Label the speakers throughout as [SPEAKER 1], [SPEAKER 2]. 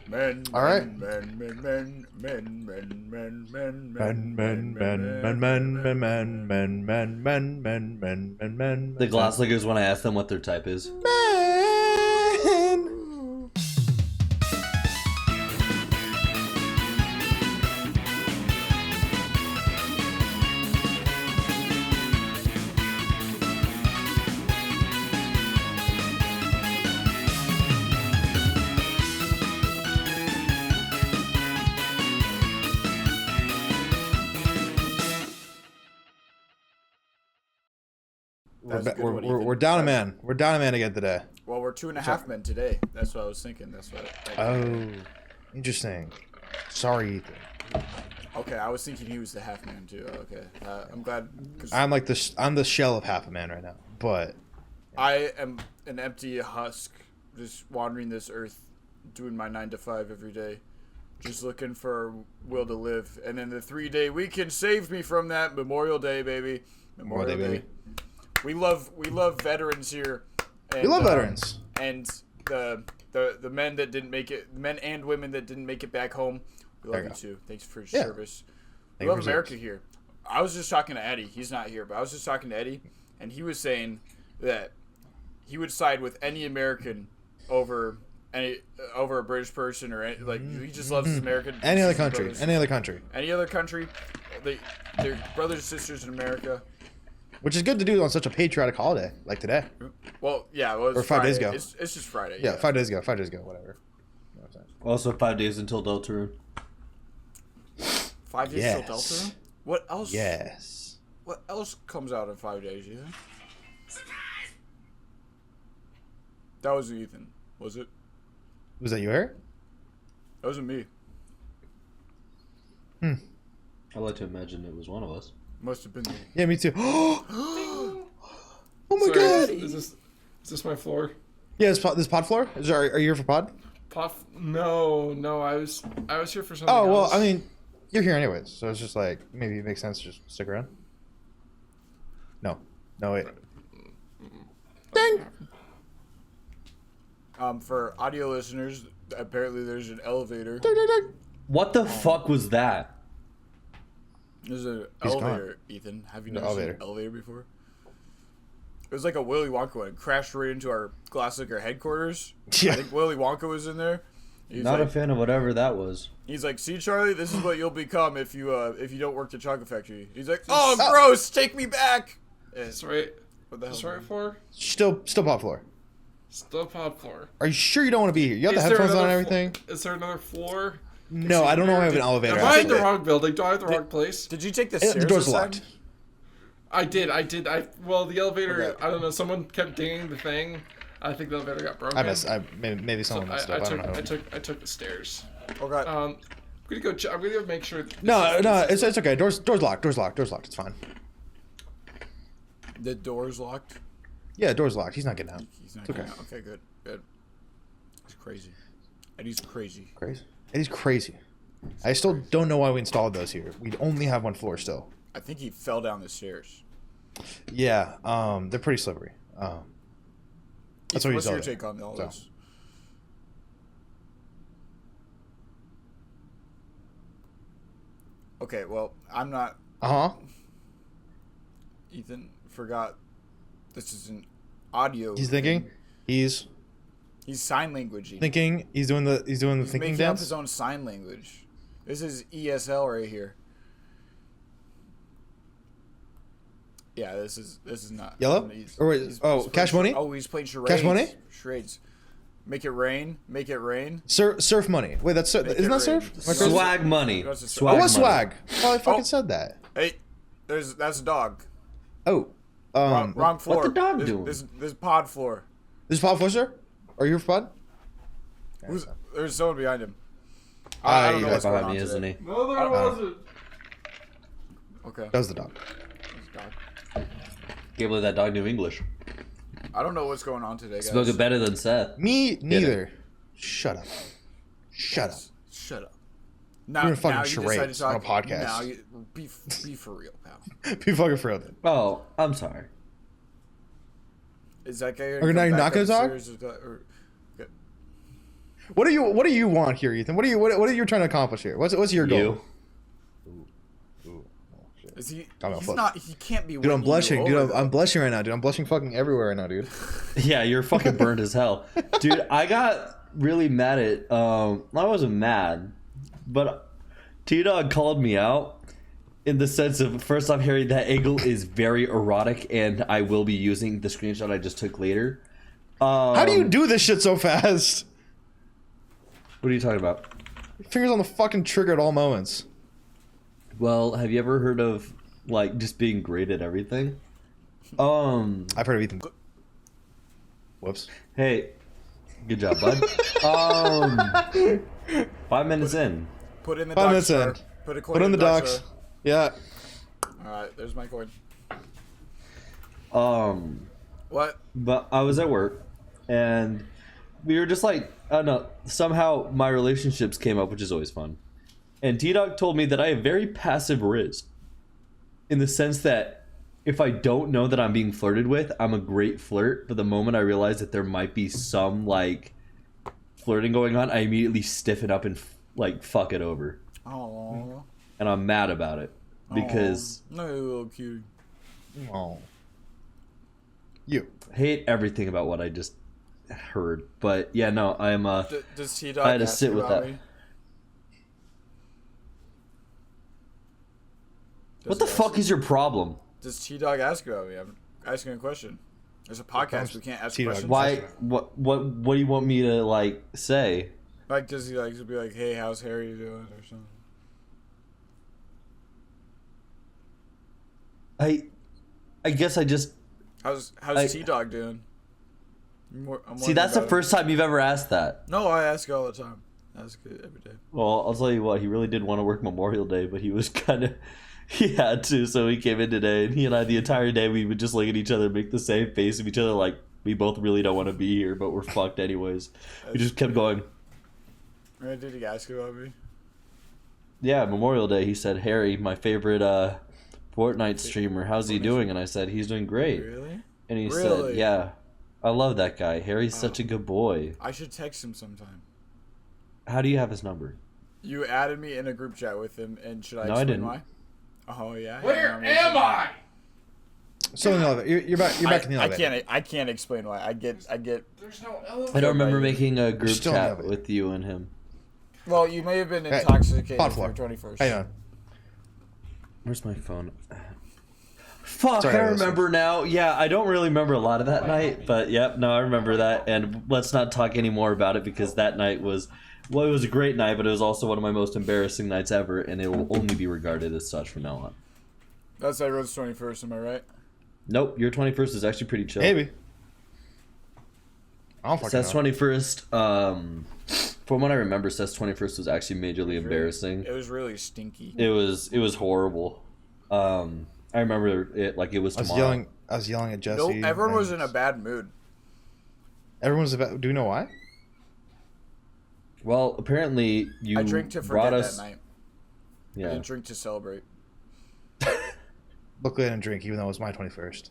[SPEAKER 1] Men.
[SPEAKER 2] All right.
[SPEAKER 1] Men. Men. Men. Men. Men. Men. Men. Men.
[SPEAKER 2] Men, men, men, men, men, men, men, men, men, men, men, men, men.
[SPEAKER 3] The glass lickers when I ask them what their type is.
[SPEAKER 2] Men. We're down a man. We're down a man again today.
[SPEAKER 1] Well, we're 2.5 men today. That's what I was thinking. That's what.
[SPEAKER 2] Oh, interesting. Sorry, Ethan.
[SPEAKER 1] Okay, I was thinking he was the half man too. Okay, I'm glad.
[SPEAKER 2] I'm like I'm the shell of half a man right now, but
[SPEAKER 1] I am an empty husk, just wandering this earth, doing my 9 to 5 every day, just looking for a will to live. And then the 3-day weekend saved me from that. Memorial Day, baby. Memorial Day. Baby. We love veterans here. And,
[SPEAKER 2] we love veterans.
[SPEAKER 1] And the men that didn't make it, men and women that didn't make it back home. We love you too. Thanks for your service. We love America here. I was just talking to Eddie. He's not here, but I was just talking to Eddie, and he was saying that he would side with any American over a British person or he just loves his American.
[SPEAKER 2] Any other country. Any other country.
[SPEAKER 1] Any other country. They're brothers and sisters in America.
[SPEAKER 2] Which is good to do on such a patriotic holiday like today.
[SPEAKER 1] Well, yeah, well,
[SPEAKER 2] or 5 days ago.
[SPEAKER 1] It's just Friday.
[SPEAKER 2] Yeah, 5 days ago. 5 days ago, whatever. You know what
[SPEAKER 3] also, 5 days until Deltarune.
[SPEAKER 1] 5 days until Deltarune? What else?
[SPEAKER 2] Yes.
[SPEAKER 1] What else comes out in 5 days, you think? That was Ethan, was it?
[SPEAKER 2] Was that you, Eric?
[SPEAKER 1] That wasn't me.
[SPEAKER 3] I like to imagine it was one of us.
[SPEAKER 1] Must have been me.
[SPEAKER 2] Yeah, me too. Oh my
[SPEAKER 4] Sorry,
[SPEAKER 2] god!
[SPEAKER 4] Is this my floor?
[SPEAKER 2] Yeah, this pod floor? Are you here for pod?
[SPEAKER 4] No, I was here for something
[SPEAKER 2] Oh well,
[SPEAKER 4] else.
[SPEAKER 2] I mean, you're here anyways, so it's just like maybe it makes sense to just stick around. No, wait. Ding.
[SPEAKER 1] For audio listeners, apparently there's an elevator.
[SPEAKER 2] Ding, ding, ding.
[SPEAKER 3] What the fuck was that?
[SPEAKER 1] There's an
[SPEAKER 2] He's
[SPEAKER 1] elevator,
[SPEAKER 2] gone.
[SPEAKER 1] Ethan. Have you
[SPEAKER 2] The
[SPEAKER 1] noticed an
[SPEAKER 2] elevator.
[SPEAKER 1] elevator before? It was like a Willy Wonka one. It crashed right into our Glass Liquor headquarters.
[SPEAKER 2] Yeah.
[SPEAKER 1] I think Willy Wonka was in there.
[SPEAKER 3] Not a fan of whatever that was.
[SPEAKER 1] He's like, see, Charlie, this is what you'll become if you don't work the chocolate factory. He's like, oh, gross, take me back.
[SPEAKER 4] That's right.
[SPEAKER 1] What the hell?
[SPEAKER 4] That's right floor.
[SPEAKER 2] Still pod floor.
[SPEAKER 4] Still pod floor.
[SPEAKER 2] Are you sure you don't want to be here? You have the
[SPEAKER 4] Is there
[SPEAKER 2] headphones on and
[SPEAKER 4] another
[SPEAKER 2] everything?
[SPEAKER 4] Is there another floor?
[SPEAKER 2] No, I don't know. I have an elevator.
[SPEAKER 4] Am I in the wrong building? Do I have the wrong place?
[SPEAKER 1] Did you take the stairs?
[SPEAKER 2] The door's
[SPEAKER 1] this time?
[SPEAKER 2] locked.
[SPEAKER 4] I did. Well, the elevator.
[SPEAKER 1] Okay.
[SPEAKER 4] I don't know. Someone kept dinging the thing. I think the elevator got broken.
[SPEAKER 2] Maybe someone messed up. I don't know.
[SPEAKER 4] I took the stairs.
[SPEAKER 1] Oh god.
[SPEAKER 4] I'm gonna go. I'm gonna go make sure.
[SPEAKER 2] No, it's okay. Door's locked. Door's locked. It's fine.
[SPEAKER 1] The door's locked.
[SPEAKER 2] Yeah, door's locked. He's not getting out.
[SPEAKER 1] He's not
[SPEAKER 2] It's okay.
[SPEAKER 1] getting out. Okay, good. He's crazy. Eddie's crazy.
[SPEAKER 2] Eddie's crazy. I still don't know why we installed those here. We only have one floor still.
[SPEAKER 1] I think he fell down the stairs.
[SPEAKER 2] Yeah, they're pretty slippery. That's what
[SPEAKER 1] What's
[SPEAKER 2] you
[SPEAKER 1] your
[SPEAKER 2] saw.
[SPEAKER 1] take on all this? Okay, well, I'm not. Ethan forgot. This is an audio.
[SPEAKER 2] He's thinking. He's
[SPEAKER 1] sign languaging.
[SPEAKER 2] thinking. He's doing the thinking
[SPEAKER 1] making up
[SPEAKER 2] dance.
[SPEAKER 1] his own sign language. This is ESL right here. Yeah, this is not
[SPEAKER 2] Yellow? Or wait,
[SPEAKER 1] he's
[SPEAKER 2] Cash
[SPEAKER 1] playing,
[SPEAKER 2] Money?
[SPEAKER 1] Oh, he's playing charades.
[SPEAKER 2] Cash Money?
[SPEAKER 1] Charades. Make it rain. Make it rain.
[SPEAKER 2] Surf money. Wait, that's isn't that surf? Am I crazy?
[SPEAKER 3] Swag money.
[SPEAKER 1] That's a
[SPEAKER 3] Swag
[SPEAKER 2] Oh, what's
[SPEAKER 3] money.
[SPEAKER 2] swag? Oh, I fucking said that.
[SPEAKER 1] Hey, that's a dog.
[SPEAKER 2] Oh,
[SPEAKER 1] Wrong floor.
[SPEAKER 3] what the dog
[SPEAKER 1] this,
[SPEAKER 3] doing?
[SPEAKER 1] This pod floor.
[SPEAKER 2] This is pod floor, sir? Are you here for pod?
[SPEAKER 1] There's someone behind him. I don't know
[SPEAKER 2] you
[SPEAKER 1] what's
[SPEAKER 2] guys
[SPEAKER 1] going
[SPEAKER 3] Behind
[SPEAKER 1] on
[SPEAKER 3] me, isn't
[SPEAKER 1] today.
[SPEAKER 3] he?
[SPEAKER 4] No, there wasn't.
[SPEAKER 1] Okay.
[SPEAKER 2] That was the dog.
[SPEAKER 1] This dog.
[SPEAKER 3] Can't believe that dog knew English.
[SPEAKER 1] I don't know what's going on today, guys.
[SPEAKER 3] Spoke it better than Seth.
[SPEAKER 2] Me neither. Shut up. Shut up.
[SPEAKER 1] Shut up. Now,
[SPEAKER 2] You're in fucking
[SPEAKER 1] now you decide
[SPEAKER 2] charades
[SPEAKER 1] to
[SPEAKER 2] on a
[SPEAKER 1] talk-
[SPEAKER 2] podcast.
[SPEAKER 1] Now you, be for real, pal.
[SPEAKER 2] Be fucking for real, then.
[SPEAKER 3] Oh, I'm sorry.
[SPEAKER 1] Is that guy?
[SPEAKER 2] Okay, now you're not gonna talk?
[SPEAKER 1] Okay.
[SPEAKER 2] What do you want here, Ethan? What are you trying to accomplish here? What's your goal?
[SPEAKER 3] You.
[SPEAKER 2] Ooh. Oh, shit.
[SPEAKER 1] Is he?
[SPEAKER 2] I'm
[SPEAKER 1] He's
[SPEAKER 2] fuck.
[SPEAKER 1] not. He can't be.
[SPEAKER 2] Dude, I'm
[SPEAKER 1] winning you
[SPEAKER 2] blushing. Dude,
[SPEAKER 1] over,
[SPEAKER 2] I'm blushing right now, dude. I'm blushing fucking everywhere right now, dude.
[SPEAKER 3] Yeah, you're fucking burned as hell. Dude, I got really mad at I wasn't mad, but T-Dog called me out in the sense of, first off, Harry, that angle is very erotic, and I will be using the screenshot I just took later.
[SPEAKER 2] How do you do this shit so fast?
[SPEAKER 3] What are you talking about?
[SPEAKER 2] Fingers on the fucking trigger at all moments.
[SPEAKER 3] Well, have you ever heard of like just being great at everything?
[SPEAKER 2] I've heard of Ethan. Whoops.
[SPEAKER 3] Hey, good job, bud. 5 minutes in.
[SPEAKER 1] Put in the
[SPEAKER 2] 5
[SPEAKER 1] docs.
[SPEAKER 2] minutes in.
[SPEAKER 1] Sir. Put a coin
[SPEAKER 2] Put in the
[SPEAKER 1] docs.
[SPEAKER 2] docs. Yeah.
[SPEAKER 1] All right, there's my coin. What?
[SPEAKER 3] But I was at work, and we were just like, I don't know, somehow my relationships came up, which is always fun. And T-Dog told me that I have very passive riz, in the sense that if I don't know that I'm being flirted with, I'm a great flirt. But the moment I realize that there might be some like flirting going on, I immediately stiffen up and like fuck it over.
[SPEAKER 1] Oh.
[SPEAKER 3] And I'm mad about it because
[SPEAKER 1] No, little cute.
[SPEAKER 2] Oh. You.
[SPEAKER 3] hate everything about what I just heard. But yeah, no, I'm
[SPEAKER 1] Does T-Dog
[SPEAKER 3] I had to
[SPEAKER 1] ask
[SPEAKER 3] sit
[SPEAKER 1] you
[SPEAKER 3] with
[SPEAKER 1] about
[SPEAKER 3] that.
[SPEAKER 1] me?
[SPEAKER 3] What the fuck is your problem?
[SPEAKER 1] Does T-Dog ask about me? I'm asking a question. There's a podcast. We can't ask
[SPEAKER 2] T-Dog.
[SPEAKER 1] questions.
[SPEAKER 3] Why? What do you want me to like say?
[SPEAKER 1] Like, does he like to be like, "Hey, how's Harry doing?" or something?
[SPEAKER 3] I guess I just
[SPEAKER 1] How's T-Dog doing? I'm
[SPEAKER 3] see.
[SPEAKER 1] wondering
[SPEAKER 3] That's the
[SPEAKER 1] about
[SPEAKER 3] first time you've ever asked that.
[SPEAKER 1] him. No, I ask all the time. I ask it every day.
[SPEAKER 3] Well, I'll tell you what. He really did want to work Memorial Day, but he was kind of he had to, so he came in today, and he and I the entire day we would just look at each other, make the same face of each other, like we both really don't want to be here, but we're fucked anyways. We just kept going.
[SPEAKER 1] Right, did he ask about me?
[SPEAKER 3] Yeah, Memorial Day. He said, "Harry, my favorite Fortnite streamer, how's he doing?" And I said, "He's doing great."
[SPEAKER 1] Really?
[SPEAKER 3] And he
[SPEAKER 1] Really?
[SPEAKER 3] said, "Yeah, I love that guy. Harry's such a good boy."
[SPEAKER 1] I should text him sometime.
[SPEAKER 3] How do you have his number?
[SPEAKER 1] You added me in a group chat with him, and should I
[SPEAKER 3] No, I
[SPEAKER 1] explain
[SPEAKER 3] didn't.
[SPEAKER 1] why? Oh yeah.
[SPEAKER 4] Where am I?
[SPEAKER 2] So in the elevator. You're back in the elevator.
[SPEAKER 1] I can't explain why. I get.
[SPEAKER 4] There's no elevator.
[SPEAKER 3] I don't remember
[SPEAKER 1] Right.
[SPEAKER 3] making a group
[SPEAKER 2] still
[SPEAKER 3] chat
[SPEAKER 2] have it.
[SPEAKER 3] with you and him.
[SPEAKER 1] Well, you may have been
[SPEAKER 2] Hey,
[SPEAKER 1] intoxicated
[SPEAKER 2] pod
[SPEAKER 1] for
[SPEAKER 2] floor.
[SPEAKER 1] your 21st.
[SPEAKER 2] How you doing?
[SPEAKER 3] Where's my phone? Fuck,
[SPEAKER 2] Sorry,
[SPEAKER 3] I
[SPEAKER 2] listen.
[SPEAKER 3] remember now. Yeah, I don't really remember a lot of that night, but yep, no, I remember that. And let's not talk any more about it because that night was, well, it was a great night, but it was also one of my most embarrassing nights ever, and it will only be regarded as such from now on.
[SPEAKER 1] That's Edward's 21st. Am I right?
[SPEAKER 3] Nope, your 21st is actually pretty chill.
[SPEAKER 2] Maybe. I don't fucking
[SPEAKER 3] Seth's
[SPEAKER 2] know.
[SPEAKER 3] 21st, from what I remember, Seth's 21st was actually majorly embarrassing.
[SPEAKER 1] It was really stinky.
[SPEAKER 3] It was horrible. I remember it like it was tomorrow.
[SPEAKER 2] I was yelling at Jesse.
[SPEAKER 1] Nope, everyone was
[SPEAKER 2] and
[SPEAKER 1] in a bad mood.
[SPEAKER 2] Everyone was about. Do you know why?
[SPEAKER 3] Well, apparently you
[SPEAKER 1] I drank to
[SPEAKER 3] brought
[SPEAKER 1] forget
[SPEAKER 3] us.
[SPEAKER 1] that night. I
[SPEAKER 3] Yeah,
[SPEAKER 1] didn't drink to celebrate.
[SPEAKER 2] Luckily, I didn't drink, even though it was my 21st.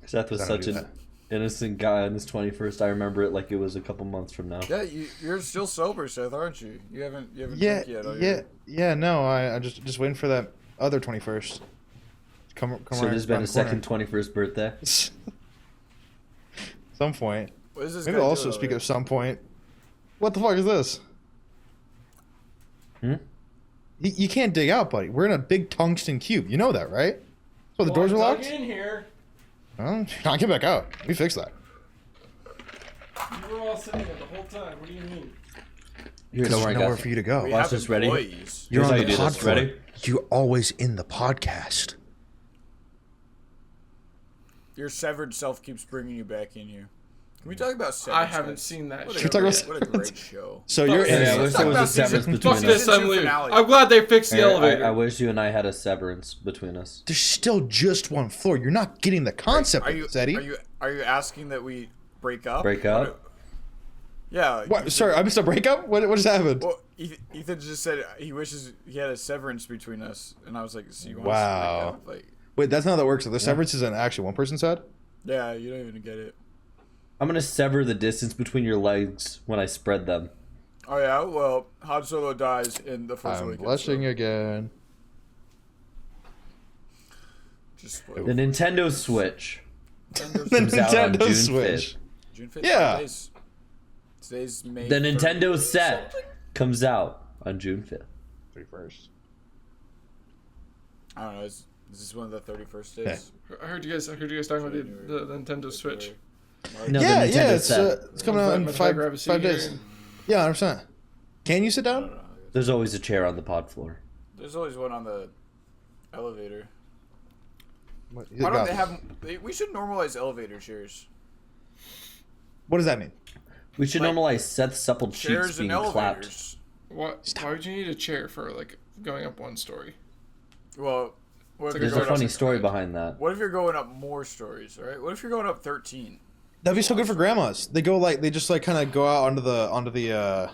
[SPEAKER 3] Seth was
[SPEAKER 2] I don't
[SPEAKER 3] such
[SPEAKER 2] do
[SPEAKER 3] an
[SPEAKER 2] that.
[SPEAKER 3] innocent guy on his 21st. I remember it like it was a couple months from now.
[SPEAKER 1] Yeah, you're still sober, Seth, aren't you? You haven't
[SPEAKER 2] Yeah,
[SPEAKER 1] drank yet. Are
[SPEAKER 2] yeah,
[SPEAKER 1] you?
[SPEAKER 2] yeah. No, I just waiting for that other 21st. Come
[SPEAKER 3] So
[SPEAKER 2] right
[SPEAKER 3] there's been
[SPEAKER 2] around
[SPEAKER 3] a
[SPEAKER 2] the corner.
[SPEAKER 3] second 21st birthday.
[SPEAKER 2] Some point.
[SPEAKER 1] What is this
[SPEAKER 2] Maybe
[SPEAKER 1] guy
[SPEAKER 2] I'll also
[SPEAKER 1] doing
[SPEAKER 2] speak
[SPEAKER 1] over
[SPEAKER 2] of some point. What the fuck is this?
[SPEAKER 3] Hmm?
[SPEAKER 2] You can't dig out, buddy. We're in a big tungsten cube. You know that, right? So the doors are
[SPEAKER 4] Dug
[SPEAKER 2] locked?
[SPEAKER 4] in here.
[SPEAKER 2] Well, I get back out. We fixed that.
[SPEAKER 4] You were all sitting there the whole time. What do you mean?
[SPEAKER 3] Here,
[SPEAKER 2] Because
[SPEAKER 3] don't worry,
[SPEAKER 2] there's nowhere
[SPEAKER 3] guys.
[SPEAKER 2] for you to go.
[SPEAKER 1] We
[SPEAKER 3] Watch
[SPEAKER 1] have
[SPEAKER 3] this, ready?
[SPEAKER 1] employees.
[SPEAKER 3] Here's how you do this.
[SPEAKER 2] floor.
[SPEAKER 3] Ready?
[SPEAKER 2] You're always in the podcast.
[SPEAKER 1] Your severed self keeps bringing you back in here. Can we talk about severed?
[SPEAKER 4] I haven't seen that
[SPEAKER 1] What a,
[SPEAKER 4] show.
[SPEAKER 2] talk about
[SPEAKER 1] great, what a great show.
[SPEAKER 2] So you're
[SPEAKER 3] Yeah, I
[SPEAKER 2] in.
[SPEAKER 3] wish
[SPEAKER 1] talk
[SPEAKER 3] there was
[SPEAKER 1] about
[SPEAKER 3] a severance
[SPEAKER 1] season-
[SPEAKER 3] between
[SPEAKER 4] Fuck
[SPEAKER 3] us.
[SPEAKER 4] this, I'm
[SPEAKER 1] Season
[SPEAKER 4] leaving.
[SPEAKER 1] finale.
[SPEAKER 4] I'm glad they fixed the elevator.
[SPEAKER 3] I wish you and I had a severance between us.
[SPEAKER 2] There's still just one floor. You're not getting the concept
[SPEAKER 1] Are
[SPEAKER 2] of
[SPEAKER 1] you
[SPEAKER 2] this, Eddie.
[SPEAKER 1] are you asking that we break up?
[SPEAKER 3] Break up?
[SPEAKER 1] Yeah.
[SPEAKER 2] What? Sorry, I missed a breakup? What just happened?
[SPEAKER 1] Well, Ethan just said he wishes he had a severance between us, and I was like, "So you want
[SPEAKER 2] Wow.
[SPEAKER 1] us to break up?" Like,
[SPEAKER 2] Wait, that's not how that works. The severance is an action one person said?
[SPEAKER 1] yeah, you don't even get it.
[SPEAKER 3] I'm gonna sever the distance between your legs when I spread them.
[SPEAKER 1] Oh yeah, well, Han Solo dies in the Force
[SPEAKER 2] I'm
[SPEAKER 1] Awakens.
[SPEAKER 2] blushing again.
[SPEAKER 1] Just
[SPEAKER 3] The Nintendo Switch.
[SPEAKER 2] The
[SPEAKER 3] comes out on
[SPEAKER 2] Nintendo
[SPEAKER 3] June
[SPEAKER 2] Switch.
[SPEAKER 3] 5th.
[SPEAKER 1] June 5th.
[SPEAKER 2] Yeah.
[SPEAKER 1] Today's May.
[SPEAKER 3] The Nintendo
[SPEAKER 1] 30th.
[SPEAKER 3] set comes out on June 5th.
[SPEAKER 2] 31st.
[SPEAKER 1] I don't know. Is this one of the 31st days?
[SPEAKER 4] I heard you guys talking about the Nintendo Switch.
[SPEAKER 3] No, the
[SPEAKER 2] Yeah,
[SPEAKER 3] Nintendo
[SPEAKER 2] it's
[SPEAKER 3] set.
[SPEAKER 2] it's coming out in
[SPEAKER 4] If I grab a
[SPEAKER 2] 5
[SPEAKER 4] seat
[SPEAKER 2] days.
[SPEAKER 4] here
[SPEAKER 2] Yeah, 100%. Can you sit down?
[SPEAKER 3] There's always a chair on the pod floor.
[SPEAKER 1] There's always one on the elevator.
[SPEAKER 2] What,
[SPEAKER 1] Why don't they have? We should normalize elevator chairs.
[SPEAKER 2] what does that mean?
[SPEAKER 3] We should
[SPEAKER 1] Like,
[SPEAKER 3] normalize Seth's supple cheeks
[SPEAKER 1] Chairs
[SPEAKER 3] being
[SPEAKER 1] and
[SPEAKER 3] clapped.
[SPEAKER 1] elevators.
[SPEAKER 4] What? Why would you need a chair for like going up one story?
[SPEAKER 1] Well, what if
[SPEAKER 4] There's
[SPEAKER 1] you're
[SPEAKER 3] There's a
[SPEAKER 1] going
[SPEAKER 3] funny
[SPEAKER 1] up,
[SPEAKER 3] story behind that.
[SPEAKER 1] what if you're going up more stories? All right. What if you're going up 13?
[SPEAKER 2] That'd be so good for grandmas. They go like they just like kind of go out onto the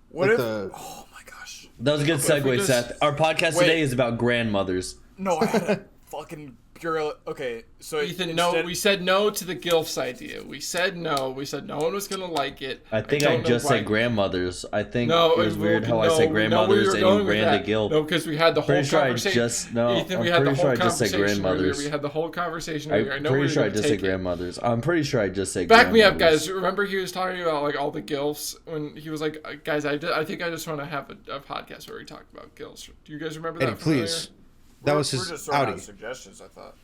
[SPEAKER 1] What
[SPEAKER 2] like
[SPEAKER 1] if?
[SPEAKER 2] the
[SPEAKER 1] Oh my gosh.
[SPEAKER 3] That was a good
[SPEAKER 4] if we
[SPEAKER 3] segue,
[SPEAKER 4] just-
[SPEAKER 3] Seth. Our podcast
[SPEAKER 1] Wait.
[SPEAKER 3] today is about grandmothers.
[SPEAKER 1] No, I had a fucking pure. Okay, so
[SPEAKER 4] Ethan, no, we said no to the GILFs idea. We said no. We said no one was gonna like it.
[SPEAKER 3] I think I
[SPEAKER 4] don't know
[SPEAKER 3] just
[SPEAKER 4] why.
[SPEAKER 3] said grandmothers. I think
[SPEAKER 4] No,
[SPEAKER 3] it was weird how I
[SPEAKER 4] no,
[SPEAKER 3] said
[SPEAKER 4] we know where
[SPEAKER 3] grandmothers
[SPEAKER 4] you're
[SPEAKER 3] and
[SPEAKER 4] going
[SPEAKER 3] you
[SPEAKER 4] with
[SPEAKER 3] ran
[SPEAKER 4] that.
[SPEAKER 3] to guilt.
[SPEAKER 4] No, because we had the whole
[SPEAKER 3] Pretty sure I
[SPEAKER 4] conversation.
[SPEAKER 3] just no.
[SPEAKER 4] Ethan,
[SPEAKER 3] I'm
[SPEAKER 4] we had the
[SPEAKER 3] pretty
[SPEAKER 4] whole
[SPEAKER 3] sure I just said
[SPEAKER 4] conversation earlier.
[SPEAKER 3] grandmothers.
[SPEAKER 4] We had the whole conversation earlier. I
[SPEAKER 3] I'm
[SPEAKER 4] know where
[SPEAKER 3] pretty
[SPEAKER 4] you're
[SPEAKER 3] sure I
[SPEAKER 4] gonna
[SPEAKER 3] just said
[SPEAKER 4] take it.
[SPEAKER 3] grandmothers. I'm pretty sure I just said
[SPEAKER 4] Back me up,
[SPEAKER 3] grandmothers.
[SPEAKER 4] guys. Remember he was talking about like all the GILFs when he was like, guys, I think I just want to have a podcast where we talk about GILFs. Do you guys remember that?
[SPEAKER 2] Eddie,
[SPEAKER 4] from earlier?
[SPEAKER 2] please. That was
[SPEAKER 1] We're
[SPEAKER 2] his
[SPEAKER 1] just throwing out
[SPEAKER 2] outie.
[SPEAKER 1] suggestions. I thought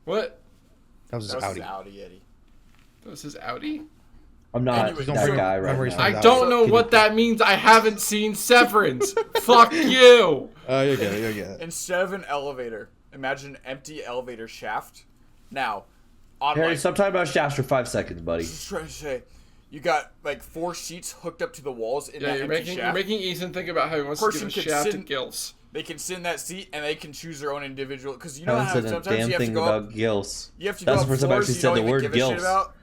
[SPEAKER 4] What?
[SPEAKER 2] That was his
[SPEAKER 1] that was his
[SPEAKER 2] outie.
[SPEAKER 1] Audi, Eddie.
[SPEAKER 4] That was his Audi?
[SPEAKER 3] I'm not
[SPEAKER 1] Anyway,
[SPEAKER 3] that
[SPEAKER 1] don't
[SPEAKER 3] guy
[SPEAKER 2] remember
[SPEAKER 3] right
[SPEAKER 2] he's
[SPEAKER 3] now.
[SPEAKER 2] from
[SPEAKER 4] I don't know what that means. I haven't seen Severance. Fuck you.
[SPEAKER 2] Oh, you'll get it. You'll get it.
[SPEAKER 1] Instead of an elevator, imagine an empty elevator shaft. Now, on
[SPEAKER 3] Harry,
[SPEAKER 1] like,
[SPEAKER 3] stop talking about shafts for 5 seconds, buddy.
[SPEAKER 1] just trying to say, you got like 4 sheets hooked up to the walls in
[SPEAKER 4] Yeah,
[SPEAKER 1] that
[SPEAKER 4] you're
[SPEAKER 1] empty
[SPEAKER 4] making
[SPEAKER 1] shaft.
[SPEAKER 4] Ethan think about how he wants to
[SPEAKER 1] Person
[SPEAKER 4] give a
[SPEAKER 1] could
[SPEAKER 4] shaft to
[SPEAKER 1] sit-
[SPEAKER 4] GILFs.
[SPEAKER 1] They can sit in that seat and they can choose their own individual. Because you
[SPEAKER 3] I
[SPEAKER 1] know
[SPEAKER 3] haven't
[SPEAKER 1] how
[SPEAKER 3] said a
[SPEAKER 1] sometimes
[SPEAKER 3] damn
[SPEAKER 1] you have to
[SPEAKER 3] thing
[SPEAKER 1] go
[SPEAKER 3] about
[SPEAKER 1] up.
[SPEAKER 3] gills.
[SPEAKER 1] You have to
[SPEAKER 3] That's
[SPEAKER 1] go
[SPEAKER 3] the
[SPEAKER 1] up
[SPEAKER 3] first time I
[SPEAKER 1] floors
[SPEAKER 3] actually
[SPEAKER 1] you
[SPEAKER 3] said
[SPEAKER 1] don't
[SPEAKER 3] the
[SPEAKER 1] even
[SPEAKER 3] word
[SPEAKER 1] give a shit
[SPEAKER 3] gills.
[SPEAKER 1] about.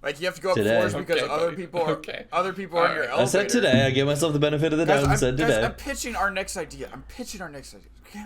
[SPEAKER 1] Like you have to go up
[SPEAKER 3] Today.
[SPEAKER 1] floors because
[SPEAKER 4] Okay,
[SPEAKER 1] other
[SPEAKER 4] buddy.
[SPEAKER 1] people are
[SPEAKER 4] Okay.
[SPEAKER 1] other people are on your
[SPEAKER 4] Alright.
[SPEAKER 1] elevator.
[SPEAKER 3] I said today. I gave myself the benefit of the doubt and said today.
[SPEAKER 1] I'm pitching our next idea. Okay?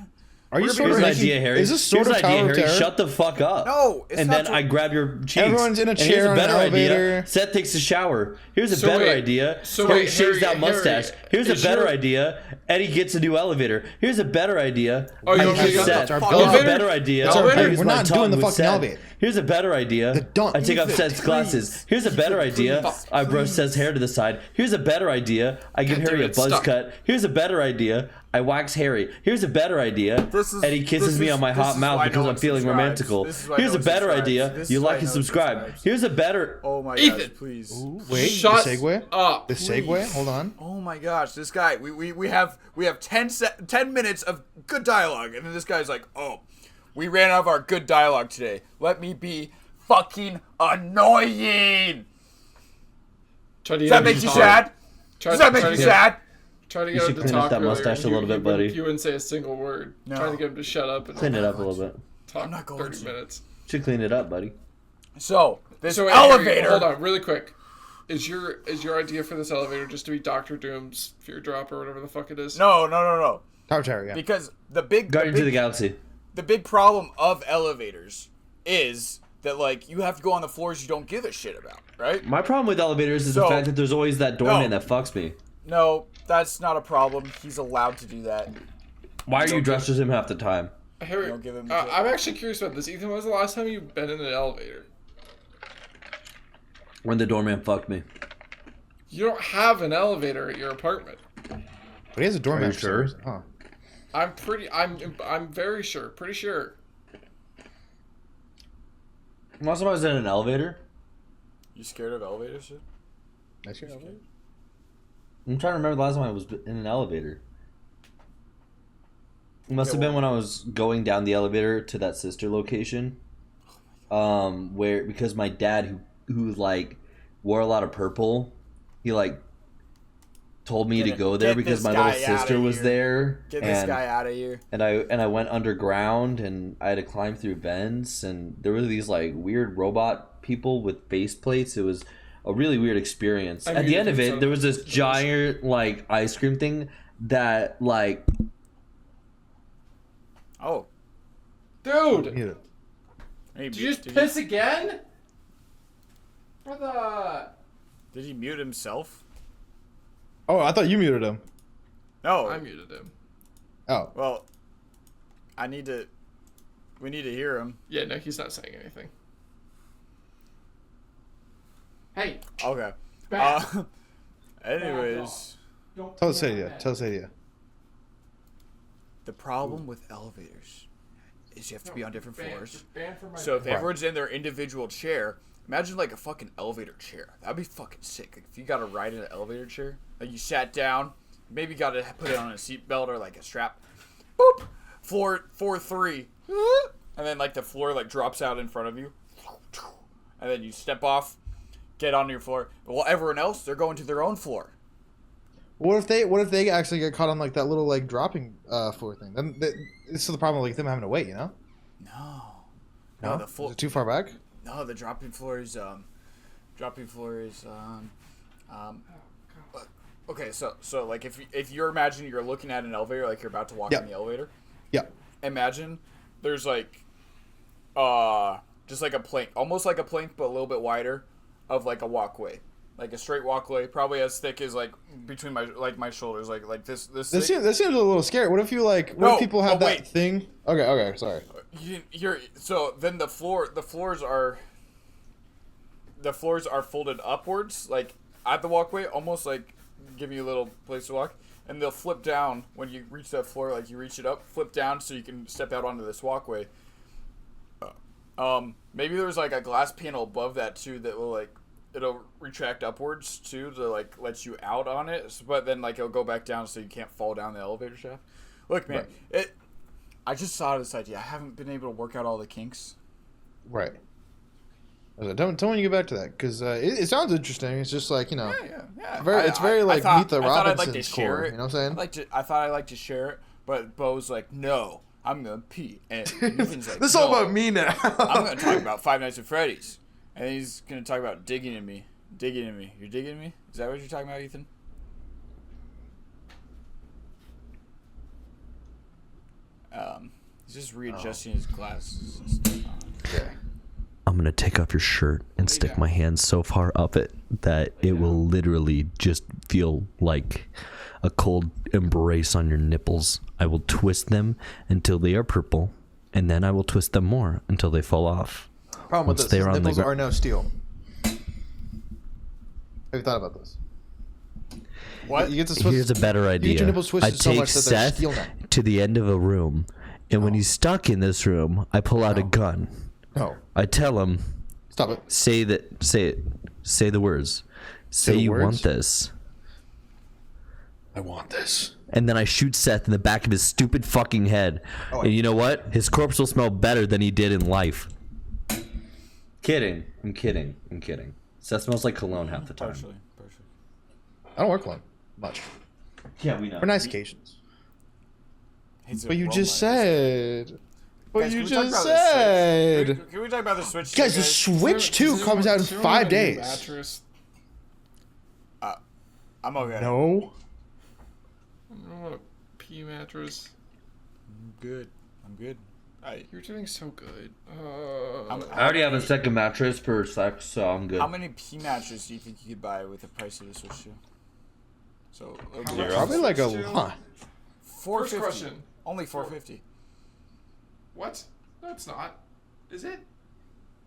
[SPEAKER 2] Are you
[SPEAKER 1] We're
[SPEAKER 2] sort
[SPEAKER 3] Here's
[SPEAKER 2] of
[SPEAKER 3] an
[SPEAKER 2] making,
[SPEAKER 3] idea, Harry.
[SPEAKER 2] Is this sort
[SPEAKER 3] Here's
[SPEAKER 2] of
[SPEAKER 3] an idea,
[SPEAKER 2] Tower of
[SPEAKER 3] Harry.
[SPEAKER 2] Terror?
[SPEAKER 3] Shut the fuck up.
[SPEAKER 1] No, it's
[SPEAKER 3] and
[SPEAKER 1] not
[SPEAKER 3] then I grab your cheeks.
[SPEAKER 2] Everyone's in a
[SPEAKER 3] And
[SPEAKER 2] chair
[SPEAKER 3] here's a
[SPEAKER 2] on an
[SPEAKER 3] better idea.
[SPEAKER 2] elevator.
[SPEAKER 3] Seth takes a shower. Here's a
[SPEAKER 4] So
[SPEAKER 3] better
[SPEAKER 4] wait,
[SPEAKER 3] idea.
[SPEAKER 4] so
[SPEAKER 3] Harry
[SPEAKER 4] wait,
[SPEAKER 3] shaves that
[SPEAKER 4] Harry,
[SPEAKER 3] mustache. Here's a
[SPEAKER 4] is
[SPEAKER 3] better
[SPEAKER 4] your-
[SPEAKER 3] idea. Eddie gets a new elevator. Here's a better idea.
[SPEAKER 4] Oh, you
[SPEAKER 3] I
[SPEAKER 4] want me to
[SPEAKER 3] use
[SPEAKER 4] go-
[SPEAKER 3] Seth.
[SPEAKER 2] That's our
[SPEAKER 3] Here's
[SPEAKER 2] building.
[SPEAKER 3] a better idea.
[SPEAKER 2] That's
[SPEAKER 4] our
[SPEAKER 3] I
[SPEAKER 4] building.
[SPEAKER 3] use
[SPEAKER 2] We're
[SPEAKER 3] my
[SPEAKER 2] not
[SPEAKER 3] tongue
[SPEAKER 2] doing the
[SPEAKER 3] with
[SPEAKER 2] fucking
[SPEAKER 3] Seth.
[SPEAKER 2] elevator.
[SPEAKER 3] Here's a better idea.
[SPEAKER 2] don't-
[SPEAKER 3] I take off
[SPEAKER 1] Ethan,
[SPEAKER 3] Seth's
[SPEAKER 1] please.
[SPEAKER 3] glasses. Here's a better idea.
[SPEAKER 1] Please.
[SPEAKER 3] I brush Seth's hair to the side. Here's a better idea. I give
[SPEAKER 4] God
[SPEAKER 3] Harry a
[SPEAKER 4] damn it,
[SPEAKER 3] buzz
[SPEAKER 4] stop.
[SPEAKER 3] cut. Here's a better idea. I wax Harry. Here's a better idea. Eddie kisses me on my hot mouth
[SPEAKER 1] why
[SPEAKER 3] because
[SPEAKER 1] no
[SPEAKER 3] I'm
[SPEAKER 1] one
[SPEAKER 3] feeling
[SPEAKER 1] subscribes.
[SPEAKER 3] romantical.
[SPEAKER 1] This is why
[SPEAKER 3] Here's
[SPEAKER 1] no
[SPEAKER 3] a
[SPEAKER 1] one
[SPEAKER 3] better
[SPEAKER 1] subscribes.
[SPEAKER 3] idea.
[SPEAKER 1] This
[SPEAKER 3] You
[SPEAKER 1] is
[SPEAKER 3] like
[SPEAKER 1] why
[SPEAKER 3] and
[SPEAKER 1] no one
[SPEAKER 3] subscribe.
[SPEAKER 1] subscribes.
[SPEAKER 3] Here's a better.
[SPEAKER 1] Oh my
[SPEAKER 4] Ethan.
[SPEAKER 1] gosh, please.
[SPEAKER 2] Wait,
[SPEAKER 4] Shut
[SPEAKER 2] the segue?
[SPEAKER 4] up.
[SPEAKER 2] The segue? Hold on.
[SPEAKER 1] Oh my gosh, this guy. We have 10 minutes of good dialogue, and then this guy's like, oh, we ran out of our good dialogue today. Let me be fucking annoying.
[SPEAKER 4] Try to
[SPEAKER 1] Does
[SPEAKER 4] get
[SPEAKER 1] that
[SPEAKER 4] him
[SPEAKER 1] make
[SPEAKER 4] to
[SPEAKER 1] you
[SPEAKER 4] talk.
[SPEAKER 1] sad?
[SPEAKER 4] Try
[SPEAKER 1] Does
[SPEAKER 4] to-
[SPEAKER 1] that make
[SPEAKER 4] try
[SPEAKER 1] you
[SPEAKER 4] to get-
[SPEAKER 1] sad?
[SPEAKER 4] Try to
[SPEAKER 3] You
[SPEAKER 4] get him
[SPEAKER 3] should
[SPEAKER 4] to
[SPEAKER 3] clean up
[SPEAKER 4] talk
[SPEAKER 3] that
[SPEAKER 4] earlier,
[SPEAKER 3] mustache
[SPEAKER 4] and
[SPEAKER 3] a little bit,
[SPEAKER 4] you
[SPEAKER 3] buddy.
[SPEAKER 4] You wouldn't say a single word.
[SPEAKER 1] No.
[SPEAKER 4] Trying to get him to shut up and
[SPEAKER 3] Clean it up a little bit.
[SPEAKER 4] talk
[SPEAKER 1] I'm not going
[SPEAKER 4] 30
[SPEAKER 1] to.
[SPEAKER 4] minutes.
[SPEAKER 3] Should clean it up, buddy.
[SPEAKER 1] So this
[SPEAKER 4] So wait, Harry,
[SPEAKER 1] elevator.
[SPEAKER 4] hold on, really quick. Is your idea for this elevator just to be Doctor Doom's fear drop or whatever the fuck it is?
[SPEAKER 1] No.
[SPEAKER 2] Tower of Terror, yeah.
[SPEAKER 1] Because the big
[SPEAKER 3] Guardians of the Galaxy.
[SPEAKER 1] the big problem of elevators is that like you have to go on the floors you don't give a shit about, right?
[SPEAKER 3] My problem with elevators is the
[SPEAKER 1] So-
[SPEAKER 3] fact that there's always that doorman that fucks me.
[SPEAKER 1] No, that's not a problem. He's allowed to do that.
[SPEAKER 3] Why are you dressed as him half the time?
[SPEAKER 4] Harry,
[SPEAKER 1] Don't give him
[SPEAKER 4] I'm actually curious about this. Ethan, when was the last time you've been in an elevator?
[SPEAKER 3] When the doorman fucked me.
[SPEAKER 4] You don't have an elevator at your apartment.
[SPEAKER 2] But he has a doorman.
[SPEAKER 3] Are you sure?
[SPEAKER 2] Huh.
[SPEAKER 4] I'm very sure. Pretty sure.
[SPEAKER 3] Last time I was in an elevator,
[SPEAKER 1] You scared of elevators? Shit?
[SPEAKER 2] That's your elevator?
[SPEAKER 3] I'm trying to remember the last time I was in an elevator. It must
[SPEAKER 1] Okay,
[SPEAKER 3] have been
[SPEAKER 1] well-
[SPEAKER 3] when I was going down the elevator to that sister location. Where because my dad who like wore a lot of purple, he like told me to
[SPEAKER 1] Get-
[SPEAKER 3] go there
[SPEAKER 1] get
[SPEAKER 3] because
[SPEAKER 1] this
[SPEAKER 3] my little
[SPEAKER 1] guy outta
[SPEAKER 3] sister was
[SPEAKER 1] here.
[SPEAKER 3] there.
[SPEAKER 1] Get this
[SPEAKER 3] and,
[SPEAKER 1] guy out of here.
[SPEAKER 3] and I went underground and I had to climb through vents and there were these like weird robot people with face plates. It was a really weird experience.
[SPEAKER 4] I
[SPEAKER 3] At the
[SPEAKER 4] muted
[SPEAKER 3] end of
[SPEAKER 4] him,
[SPEAKER 3] it,
[SPEAKER 4] so-
[SPEAKER 3] there was this giant like ice cream thing that like
[SPEAKER 1] Oh.
[SPEAKER 4] Dude,
[SPEAKER 2] Either.
[SPEAKER 1] Hey,
[SPEAKER 4] did you just piss again? Brother.
[SPEAKER 1] Did he mute himself?
[SPEAKER 2] Oh, I thought you muted him.
[SPEAKER 1] No.
[SPEAKER 4] I muted him.
[SPEAKER 2] Oh.
[SPEAKER 1] Well, we need to hear him.
[SPEAKER 4] Yeah, no, he's not saying anything. Hey.
[SPEAKER 1] Okay.
[SPEAKER 4] Back.
[SPEAKER 1] Anyways,
[SPEAKER 2] Tell us idea. Tell us idea.
[SPEAKER 1] the problem with elevators is you have to be on different floors.
[SPEAKER 4] Ban for my
[SPEAKER 1] So if
[SPEAKER 4] bed.
[SPEAKER 1] everyone's in their individual chair, imagine like a fucking elevator chair. That'd be fucking sick. Like, if you got to ride in an elevator chair, like you sat down, maybe got to put it on a seatbelt or like a strap. Boop. Floor 3, and then like the floor like drops out in front of you, and then you step off, get on your floor. Well, everyone else, they're going to their own floor.
[SPEAKER 2] What if they actually get caught on like that little like dropping floor thing? Then this is the problem, like them having to wait, you know?
[SPEAKER 1] No, the floor.
[SPEAKER 2] Is it too far back?
[SPEAKER 1] No, the dropping floor is okay, so like if you're imagining you're looking at an elevator, like you're about to walk in the elevator.
[SPEAKER 2] Yeah.
[SPEAKER 1] Imagine there's like just like a plank, almost like a plank but a little bit wider of like a walkway. Like a straight walkway, probably as thick as like between my shoulders, like this. That
[SPEAKER 2] seems a little scary. What if you like? What if people have that thing? Okay, sorry.
[SPEAKER 1] So then the floors are folded upwards, like at the walkway, almost like giving you a little place to walk, and they'll flip down when you reach that floor. Like you reach it up, flip down, so you can step out onto this walkway. Maybe there's like a glass panel above that too that will like. It'll retract upwards too to like let you out on it, but then like it'll go back down so you can't fall down the elevator shaft. Look, man, I just saw this idea. I haven't been able to work out all the kinks.
[SPEAKER 2] Right. Tell me when you get back to that, because it sounds interesting. It's just like, you know,
[SPEAKER 1] Yeah.
[SPEAKER 2] It's very like Meet the Robinsons core. You know what I'm saying?
[SPEAKER 1] I thought I'd like to share it, but Bo's like, no, I'm gonna pee, and Ethan's like,
[SPEAKER 2] this is all about me now.
[SPEAKER 1] I'm gonna talk about Five Nights at Freddy's. And he's going to talk about digging in me. You're digging in me? Is that what you're talking about, Ethan? He's just readjusting his glasses and stuff on.
[SPEAKER 2] Yeah.
[SPEAKER 3] I'm going to take off your shirt and stick my hand so far up it that it will literally just feel like a cold embrace on your nipples. I will twist them until they are purple, and then I will twist them more until they fall off.
[SPEAKER 2] Problem with this, nipples are no steel. Have you thought about this?
[SPEAKER 1] What?
[SPEAKER 2] You get to twist,
[SPEAKER 3] here's a better idea.
[SPEAKER 2] You get your nipples twisted
[SPEAKER 3] I
[SPEAKER 2] so
[SPEAKER 3] take
[SPEAKER 2] much that they're
[SPEAKER 3] Seth
[SPEAKER 2] steel now.
[SPEAKER 3] to the end of a room, and when he's stuck in this room, I pull out a gun.
[SPEAKER 2] No.
[SPEAKER 3] I tell him,
[SPEAKER 2] Stop it.
[SPEAKER 3] Say the words. Say you want this.
[SPEAKER 2] I want this.
[SPEAKER 3] And then I shoot Seth in the back of his stupid fucking head. And you know what? His corpse will smell better than he did in life.
[SPEAKER 5] Kidding. I'm kidding. Seth smells like cologne half the time.
[SPEAKER 1] Partially.
[SPEAKER 2] I don't wear cologne much.
[SPEAKER 5] Yeah, we know.
[SPEAKER 2] For nice occasions.
[SPEAKER 1] Hates
[SPEAKER 2] But you
[SPEAKER 1] aroma.
[SPEAKER 2] just said.
[SPEAKER 1] Guys, can we talk about the Switch? Can we talk about the Switch?
[SPEAKER 2] Guys, the Switch 2 comes out in 5 days.
[SPEAKER 4] Mattress?
[SPEAKER 1] I'm okay.
[SPEAKER 2] No.
[SPEAKER 4] I don't want a pee mattress.
[SPEAKER 1] I'm good.
[SPEAKER 4] You're doing so good.
[SPEAKER 5] I already have a second mattress per sex, so I'm good.
[SPEAKER 1] How many pee mattresses do you think you could buy with the price of the Switch 2? So
[SPEAKER 2] Probably like a lot.
[SPEAKER 4] First question.
[SPEAKER 1] Only $450.
[SPEAKER 4] What? No, it's not. Is it?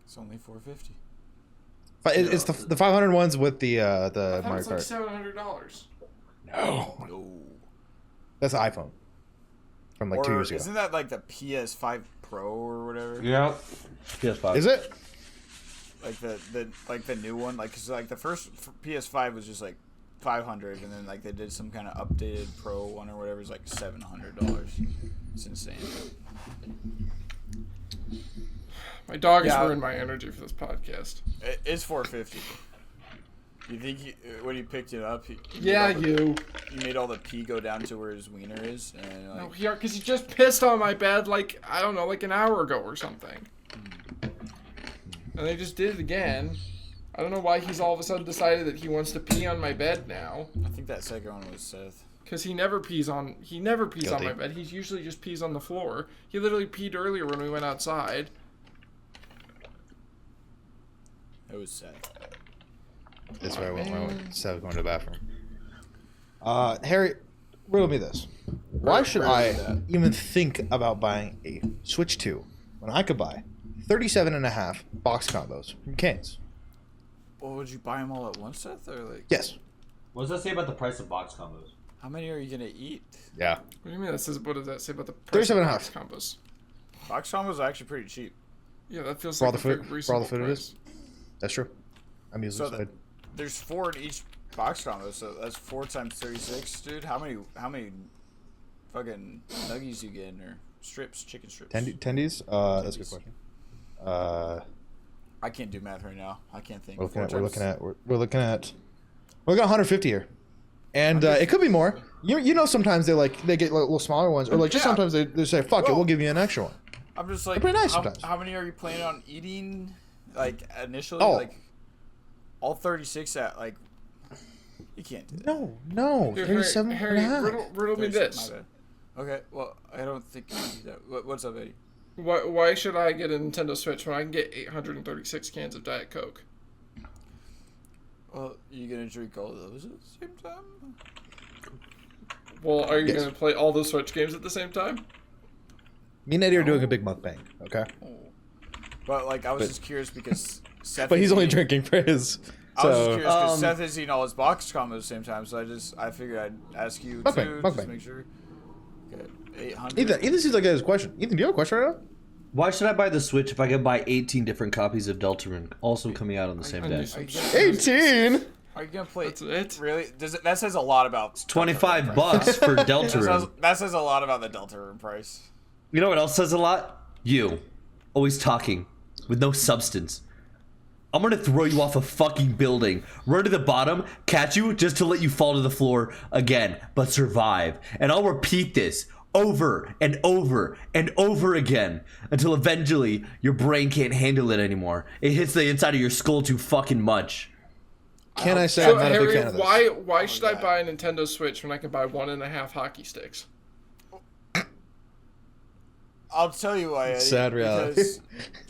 [SPEAKER 1] It's only $450.
[SPEAKER 2] But it's the 500 ones with the
[SPEAKER 4] I thought
[SPEAKER 2] Mario
[SPEAKER 4] it was
[SPEAKER 2] Kart.
[SPEAKER 4] like $700.
[SPEAKER 2] No. That's the iPhone. From like 2 years ago.
[SPEAKER 1] Isn't that like the PS5 Pro or whatever?
[SPEAKER 5] Yeah. PS5.
[SPEAKER 2] Is it?
[SPEAKER 1] Like the new one, like cause like the first PS5 was just like $500, and then like they did some kind of updated Pro one or whatever. It's like $700. It's insane.
[SPEAKER 4] My dog has ruined my energy for this podcast.
[SPEAKER 1] It's $450. You think when he picked it up, he made all the pee go down to where his wiener is, and like,
[SPEAKER 4] No, because he just pissed on my bed like I don't know, like an hour ago or something. And they just did it again. I don't know why he's all of a sudden decided that he wants to pee on my bed now.
[SPEAKER 1] I think that second one was Seth.
[SPEAKER 4] Because he never pees on my bed. He usually just pees on the floor. He literally peed earlier when we went outside.
[SPEAKER 1] It was Seth.
[SPEAKER 2] That's where I went when Seth was going to the bathroom. Harry, riddle me this. Why should I even think about buying a Switch 2 when I could buy 37.5 box combos from Canes?
[SPEAKER 1] Well, would you buy them all at once, Seth, or like?
[SPEAKER 2] Yes.
[SPEAKER 5] What does that say about the price of box combos?
[SPEAKER 1] How many are you gonna eat?
[SPEAKER 2] Yeah.
[SPEAKER 4] What do you mean? What does that say about the price
[SPEAKER 2] 37.5.
[SPEAKER 4] of box combos?
[SPEAKER 1] Box combos are actually pretty cheap.
[SPEAKER 4] Yeah, that feels
[SPEAKER 2] For all
[SPEAKER 4] like
[SPEAKER 2] the
[SPEAKER 4] a
[SPEAKER 2] food-
[SPEAKER 4] very
[SPEAKER 2] for all
[SPEAKER 4] reasonable
[SPEAKER 2] the food it
[SPEAKER 4] price.
[SPEAKER 2] is? That's true. I'm using
[SPEAKER 1] So
[SPEAKER 2] this.
[SPEAKER 1] there's 4 in each box combo, so that's 4 times 36, dude. How many fucking nuggies you getting, or strips, chicken strips?
[SPEAKER 2] Tendies? That's a good question.
[SPEAKER 1] I can't do math right now. I can't think.
[SPEAKER 2] We're looking at 150 here, and it could be more. You know, sometimes they get little smaller ones, or like just
[SPEAKER 1] Yeah.
[SPEAKER 2] sometimes they say, "Fuck it, we'll give you an extra one."
[SPEAKER 1] I'm just like,
[SPEAKER 2] pretty nice
[SPEAKER 1] how,
[SPEAKER 2] sometimes.
[SPEAKER 1] how many are you planning on eating? Like initially,
[SPEAKER 2] Oh.
[SPEAKER 1] like all 36 at like. You can't do that.
[SPEAKER 2] No,
[SPEAKER 4] Here,
[SPEAKER 2] 37
[SPEAKER 4] Harry,
[SPEAKER 2] and a half.
[SPEAKER 4] riddle me
[SPEAKER 1] 36,
[SPEAKER 4] this.
[SPEAKER 1] my bad. Okay, well, I don't think you can do that. What's up, Eddie?
[SPEAKER 4] Why should I get a Nintendo Switch when I can get 836 cans of Diet Coke?
[SPEAKER 1] Well, you gonna drink all of those at the same time?
[SPEAKER 4] Well, are you
[SPEAKER 2] Yes.
[SPEAKER 4] going to play all the Switch games at the same time?
[SPEAKER 2] Me and Eddie are doing a big mukbang, okay?
[SPEAKER 1] But like, I was just curious because Seth.
[SPEAKER 2] But he's
[SPEAKER 1] is
[SPEAKER 2] only
[SPEAKER 1] eating-
[SPEAKER 2] drinking for his.
[SPEAKER 1] I was just
[SPEAKER 2] So
[SPEAKER 1] curious because Seth is eating all his box combos at the same time, so I figured I'd ask you
[SPEAKER 2] Mukbang,
[SPEAKER 1] too, just
[SPEAKER 2] mukbang.
[SPEAKER 1] to make sure. Okay, 800.
[SPEAKER 2] Ethan seems like he has a question. Ethan, do you have a question right now?
[SPEAKER 5] Why should I buy the Switch if I can buy 18 different copies of Deltarune, also coming out on the same
[SPEAKER 4] I
[SPEAKER 5] day?
[SPEAKER 4] knew some
[SPEAKER 1] Are you
[SPEAKER 4] shit.
[SPEAKER 1] gonna-
[SPEAKER 2] 18.
[SPEAKER 1] Are you gonna play?
[SPEAKER 4] That's it?
[SPEAKER 1] Really? That says a lot about.
[SPEAKER 5] 25 bucks for Deltarune.
[SPEAKER 1] That says a lot about the Deltarune price.
[SPEAKER 5] You know what else says a lot? You. Always talking. With no substance. I'm gonna throw you off a fucking building, run to the bottom, catch you just to let you fall to the floor again, but survive. And I'll repeat this over and over and over again until eventually your brain can't handle it anymore. It hits the inside of your skull too fucking much.
[SPEAKER 2] Can I say
[SPEAKER 4] So,
[SPEAKER 2] I'm not a
[SPEAKER 4] Harry,
[SPEAKER 2] big fan of this?
[SPEAKER 4] why should I
[SPEAKER 1] God.
[SPEAKER 4] buy a Nintendo Switch when I can buy 1.5 hockey sticks?
[SPEAKER 1] I'll tell you why. Eddie,
[SPEAKER 2] Sad reality.
[SPEAKER 1] Because,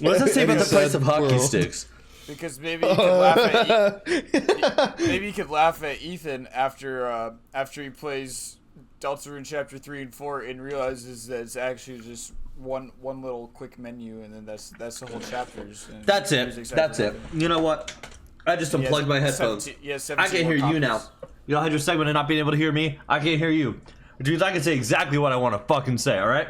[SPEAKER 5] What does that say about the
[SPEAKER 2] Sad
[SPEAKER 5] price of hockey
[SPEAKER 2] world.
[SPEAKER 5] sticks?
[SPEAKER 1] because maybe you could laugh at maybe you could laugh at Ethan after he plays Deltarune Chapter 3 and 4 and realizes that it's actually just one little quick menu, and then that's the whole chapters. And
[SPEAKER 5] That's
[SPEAKER 1] he's
[SPEAKER 5] it.
[SPEAKER 1] excited
[SPEAKER 5] That's
[SPEAKER 1] for
[SPEAKER 5] it.
[SPEAKER 1] nothing.
[SPEAKER 5] You know what? I just
[SPEAKER 1] He has
[SPEAKER 5] unplugged my headphones.
[SPEAKER 1] 17
[SPEAKER 5] I can
[SPEAKER 1] more
[SPEAKER 5] hear you now.
[SPEAKER 1] copies.
[SPEAKER 5] You know how your segment of not being able to hear me? I can't hear you. Which means I can say exactly what I want to fucking say, alright?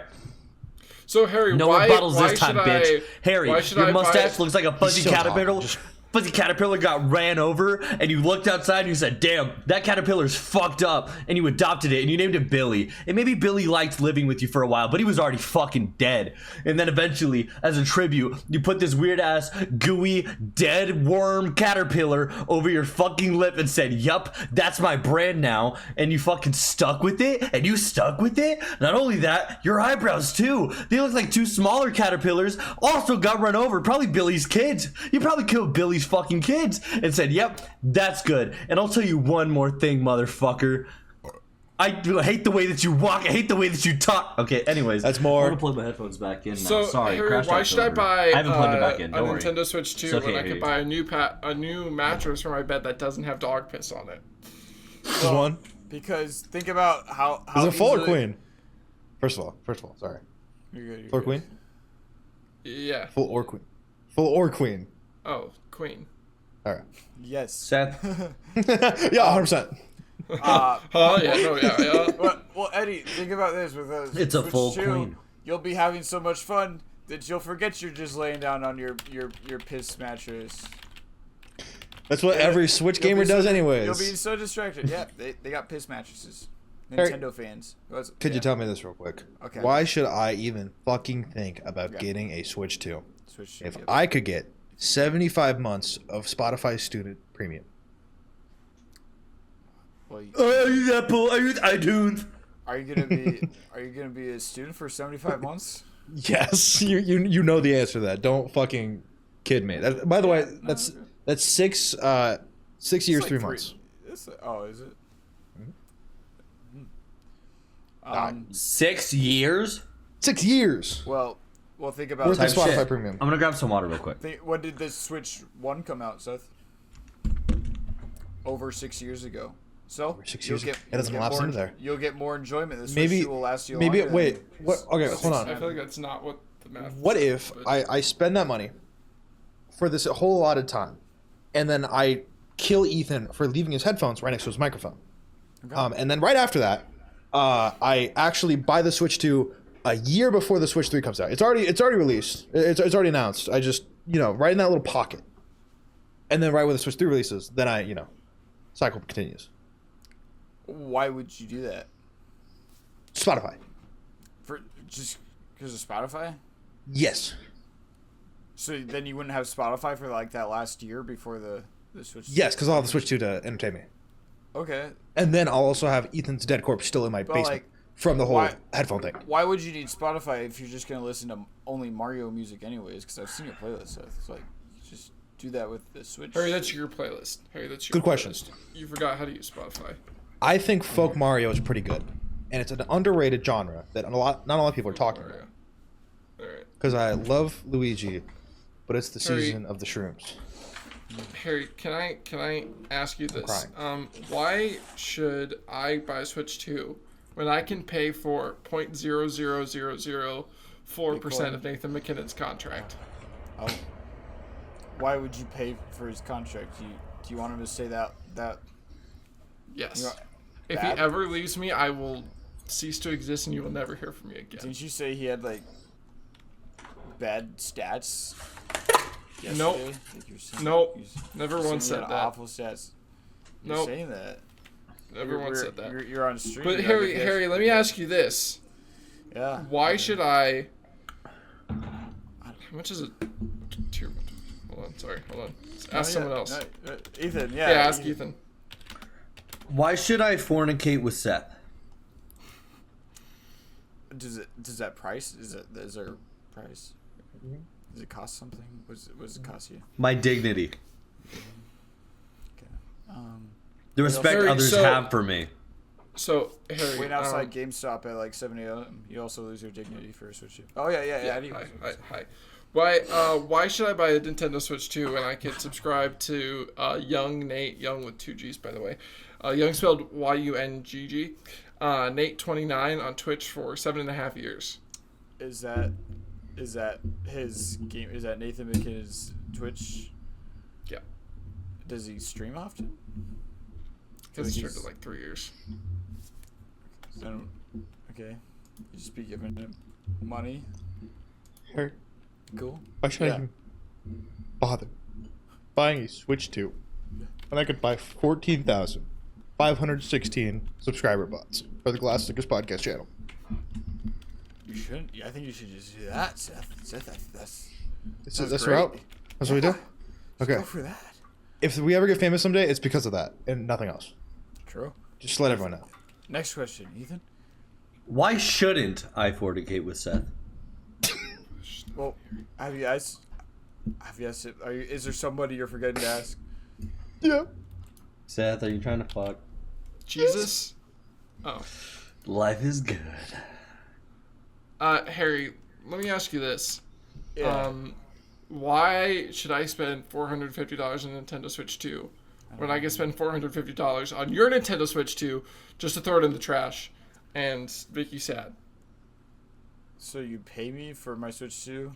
[SPEAKER 4] So, Harry,
[SPEAKER 5] No
[SPEAKER 4] why,
[SPEAKER 5] rebuttals
[SPEAKER 4] why
[SPEAKER 5] this time,
[SPEAKER 4] should
[SPEAKER 5] bitch.
[SPEAKER 4] Harry,
[SPEAKER 5] Harry, your mustache looks like a fuzzy
[SPEAKER 2] so
[SPEAKER 5] caterpillar.
[SPEAKER 2] hot.
[SPEAKER 5] Fuzzy caterpillar got ran over, and you looked outside and you said, damn, that caterpillar's fucked up, and you adopted it, and you named it Billy. And maybe Billy liked living with you for a while, but he was already fucking dead. And then eventually, as a tribute, you put this weird-ass, gooey, dead worm caterpillar over your fucking lip and said, yup, that's my brand now, and you fucking stuck with it, and you stuck with it. Not only that, your eyebrows too. They look like 2 smaller caterpillars, also got run over, probably Billy's kids. You probably killed Billy's fucking kids and said, yep, that's good. And I'll tell you one more thing, motherfucker. I hate the way that you walk. I hate the way that you talk. Okay, anyways.
[SPEAKER 2] That's more.
[SPEAKER 5] I'm gonna plug my headphones back in now.
[SPEAKER 4] So,
[SPEAKER 5] Sorry,
[SPEAKER 4] Harry,
[SPEAKER 5] crashed
[SPEAKER 4] why
[SPEAKER 5] out
[SPEAKER 4] should I
[SPEAKER 5] over.
[SPEAKER 4] buy
[SPEAKER 5] I haven't plugged it back in.
[SPEAKER 4] a
[SPEAKER 5] Don't worry.
[SPEAKER 4] Nintendo Switch 2
[SPEAKER 5] It's okay,
[SPEAKER 4] when I
[SPEAKER 5] Harry.
[SPEAKER 4] could buy a new mattress for my bed that doesn't have dog piss on it?
[SPEAKER 2] Just one.
[SPEAKER 1] Because think about how
[SPEAKER 2] Is it full or
[SPEAKER 1] easily-
[SPEAKER 2] queen? First of all, sorry.
[SPEAKER 1] You're good, you're
[SPEAKER 2] Full or
[SPEAKER 1] good.
[SPEAKER 2] queen?
[SPEAKER 4] Yeah.
[SPEAKER 2] Full or queen? Full or queen?
[SPEAKER 4] Oh, Queen.
[SPEAKER 2] All right.
[SPEAKER 1] Yes.
[SPEAKER 5] Seth,
[SPEAKER 2] Yeah, 100%.
[SPEAKER 4] Oh, yeah, no, yeah.
[SPEAKER 1] Well, Eddie, think about this with us.
[SPEAKER 5] It's a full queen.
[SPEAKER 1] You'll be having so much fun that you'll forget you're just laying down on your piss mattress.
[SPEAKER 2] That's what every Switch
[SPEAKER 1] You'll
[SPEAKER 2] gamer
[SPEAKER 1] be so-
[SPEAKER 2] does anyways.
[SPEAKER 1] You'll be so distracted. Yeah, they got piss mattresses.
[SPEAKER 2] Harry,
[SPEAKER 1] Nintendo fans.
[SPEAKER 2] Could
[SPEAKER 1] yeah.
[SPEAKER 2] you tell me this real quick?
[SPEAKER 1] Okay.
[SPEAKER 2] Why should I even fucking think about
[SPEAKER 1] Yeah.
[SPEAKER 2] getting a Switch 2
[SPEAKER 1] Switch
[SPEAKER 2] if
[SPEAKER 1] to-
[SPEAKER 2] I could get 75 months of Spotify Student Premium?
[SPEAKER 1] Well, you-
[SPEAKER 5] are you Apple? Are you iTunes?
[SPEAKER 1] are you gonna be a student for 75 months?
[SPEAKER 2] Yes, you know the answer to that. Don't fucking kid me. That, by the way, that's 6 years,
[SPEAKER 1] It's like
[SPEAKER 2] 3 months.
[SPEAKER 1] Is it?
[SPEAKER 2] Nah.
[SPEAKER 5] 6 years?
[SPEAKER 2] 6 years.
[SPEAKER 1] Well, think about
[SPEAKER 2] Worth the
[SPEAKER 5] Type
[SPEAKER 2] Spotify
[SPEAKER 5] shit.
[SPEAKER 2] Premium.
[SPEAKER 5] I'm gonna grab some water real quick.
[SPEAKER 1] When did the Switch 1 come out, Seth? over 6 years ago. So
[SPEAKER 2] Over 6 years. It doesn't lapse into there.
[SPEAKER 1] You'll get more enjoyment. The Switch
[SPEAKER 2] Maybe
[SPEAKER 1] 2 will last you
[SPEAKER 2] maybe
[SPEAKER 1] longer.
[SPEAKER 2] wait. What? Okay, hold
[SPEAKER 4] I
[SPEAKER 2] on.
[SPEAKER 4] feel like that's not what the math.
[SPEAKER 2] What
[SPEAKER 4] says,
[SPEAKER 2] if
[SPEAKER 4] but-
[SPEAKER 2] I spend that money for this whole allotted time, and then I kill Ethan for leaving his headphones right next to his microphone, and then right after that, I actually buy the Switch 2 a year before the Switch 3 comes out. It's already released. It's already announced. I just right in that little pocket, and then right when the Switch 3 releases, then cycle continues.
[SPEAKER 1] Why would you do that?
[SPEAKER 2] Spotify.
[SPEAKER 1] For just because of Spotify?
[SPEAKER 2] Yes.
[SPEAKER 1] So then you wouldn't have Spotify for like that last year before the Switch?
[SPEAKER 2] Yes, because I'll have the Switch 2 to entertain me.
[SPEAKER 1] Okay.
[SPEAKER 2] And then I'll also have Ethan's dead corpse still in my basement
[SPEAKER 1] like,
[SPEAKER 2] from the whole
[SPEAKER 1] why-
[SPEAKER 2] headphone thing.
[SPEAKER 1] Why would you need Spotify if you're just gonna listen to only Mario music anyways? Because I've seen your playlist, Seth. It's like just do that with the Switch.
[SPEAKER 4] Harry, that's your playlist. Harry, that's your
[SPEAKER 2] Good question.
[SPEAKER 4] playlist. You forgot how to use Spotify.
[SPEAKER 2] I think folk Mario is pretty good, and it's an underrated genre that not a lot of people are talking about.
[SPEAKER 4] Mario. All right.
[SPEAKER 2] Because I love Luigi, but it's the
[SPEAKER 4] Harry-
[SPEAKER 2] season of the shrooms.
[SPEAKER 4] Harry, can I ask you this?
[SPEAKER 2] crying.
[SPEAKER 4] Why should I buy a Switch 2 when I can pay for 0.00004% of Nathan McKinnon's contract?
[SPEAKER 1] Oh. Why would you pay for his contract? Do you want him to say that?
[SPEAKER 4] Yes.
[SPEAKER 1] You know,
[SPEAKER 4] If
[SPEAKER 1] bad?
[SPEAKER 4] he ever leaves me, I will cease to exist and you will never hear from me again.
[SPEAKER 1] Didn't you say he had like bad stats?
[SPEAKER 4] Nope.
[SPEAKER 1] yesterday? Like you were saying-
[SPEAKER 4] Nope.
[SPEAKER 1] you
[SPEAKER 4] Never
[SPEAKER 1] said
[SPEAKER 4] once
[SPEAKER 1] he
[SPEAKER 4] said
[SPEAKER 1] had
[SPEAKER 4] that.
[SPEAKER 1] awful stats. You're
[SPEAKER 4] Nope.
[SPEAKER 1] saying that.
[SPEAKER 4] Never once said that.
[SPEAKER 1] You're on stream.
[SPEAKER 4] But
[SPEAKER 1] you gotta get
[SPEAKER 4] Harry, let me ask you this.
[SPEAKER 1] Yeah.
[SPEAKER 4] Why should I... How much is it? Tier one. Hold on, sorry. Hold on. Ask someone else.
[SPEAKER 1] No, Ethan, yeah.
[SPEAKER 4] Yeah, ask Ethan.
[SPEAKER 5] Why should I fornicate with Seth?
[SPEAKER 1] Does that price? Is there a price? Does it cost something? What does it cost you?
[SPEAKER 5] My dignity.
[SPEAKER 1] Okay.
[SPEAKER 5] The respect
[SPEAKER 4] Harry,
[SPEAKER 5] others
[SPEAKER 4] so-
[SPEAKER 5] have for me.
[SPEAKER 4] So, Harry...
[SPEAKER 1] Waiting outside GameStop at like 7 a.m. You also lose your dignity for a Switch 2. Oh yeah.
[SPEAKER 4] Hi. Why should I buy a Nintendo Switch 2 when I could subscribe to Young Nate, Young with 2 G's by the way, Young spelled YUNGG, Nate 29 on Twitch for 7.5 years.
[SPEAKER 1] Is that his game? Is that Nathan McKinnon's Twitch?
[SPEAKER 4] Yeah.
[SPEAKER 1] Does he stream often?
[SPEAKER 4] Because it's turned to like 3 years.
[SPEAKER 1] Okay. You just be giving him money.
[SPEAKER 2] Harry,
[SPEAKER 1] Cool.
[SPEAKER 2] why should I
[SPEAKER 1] Yeah.
[SPEAKER 2] even bother buying a Switch 2 when I could buy 14,516 subscriber bots for the Glass Stickers podcast channel?
[SPEAKER 1] You shouldn't. I think you should just do that, Seth. That's
[SPEAKER 2] That's
[SPEAKER 1] great.
[SPEAKER 2] the route? That's what we do? Okay.
[SPEAKER 1] Go for that.
[SPEAKER 2] If we ever get famous someday, it's because of that and nothing else.
[SPEAKER 1] True.
[SPEAKER 2] Just let everyone know.
[SPEAKER 1] Next question, Ethan.
[SPEAKER 5] Why shouldn't I fornicate with Seth?
[SPEAKER 1] Well, have you guys? Is there somebody you're forgetting to ask?
[SPEAKER 2] Yeah.
[SPEAKER 5] Seth, are you trying to fuck?
[SPEAKER 4] Jesus? Oh.
[SPEAKER 5] Life is good.
[SPEAKER 4] Harry, let me ask you this.
[SPEAKER 1] Yeah.
[SPEAKER 4] Why should I spend $450 on Nintendo Switch 2 when I can spend $450 on your Nintendo Switch 2 just to throw it in the trash and make you sad?
[SPEAKER 1] So you pay me for my Switch 2?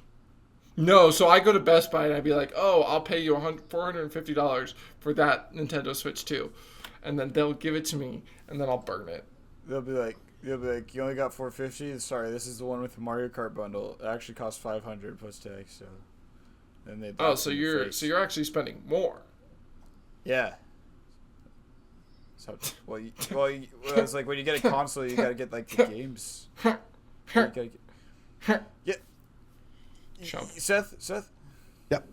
[SPEAKER 4] No, so I go to Best Buy and I'd be like, oh, I'll pay you $450 for that Nintendo Switch 2. And then they'll give it to me and then I'll burn it.
[SPEAKER 1] They'll be like, you only got $450. Sorry, this is the one with the Mario Kart bundle. It actually costs $500 plus tax. So, then they.
[SPEAKER 4] Oh, so you're actually spending more.
[SPEAKER 1] Yeah. So it's like when you get a console, you gotta get like the games. You gotta get,
[SPEAKER 4] Chump.
[SPEAKER 1] Seth.
[SPEAKER 2] Yep.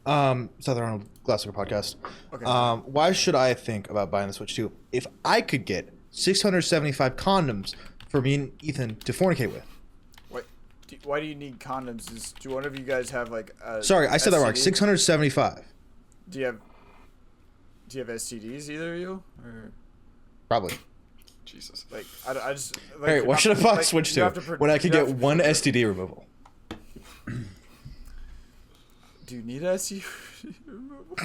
[SPEAKER 2] Southern Arnold Glass Sticker podcast.
[SPEAKER 1] Okay.
[SPEAKER 2] Why should I think about buying the Switch 2 if I could get 675 condoms for me and Ethan to fornicate with?
[SPEAKER 1] Why do you need condoms? Do one of you guys have like a
[SPEAKER 2] Sorry, I said that wrong.
[SPEAKER 1] STD?
[SPEAKER 2] 675.
[SPEAKER 1] Do you have STDs, either of you? Or
[SPEAKER 2] Probably.
[SPEAKER 4] Jesus.
[SPEAKER 1] like I just like,
[SPEAKER 2] Hey, why should I buy
[SPEAKER 1] like,
[SPEAKER 2] Switch
[SPEAKER 1] you
[SPEAKER 2] 2
[SPEAKER 1] have to
[SPEAKER 2] when I could
[SPEAKER 1] you
[SPEAKER 2] get
[SPEAKER 1] have to-
[SPEAKER 2] one STD removal?
[SPEAKER 1] Do you need STD removal?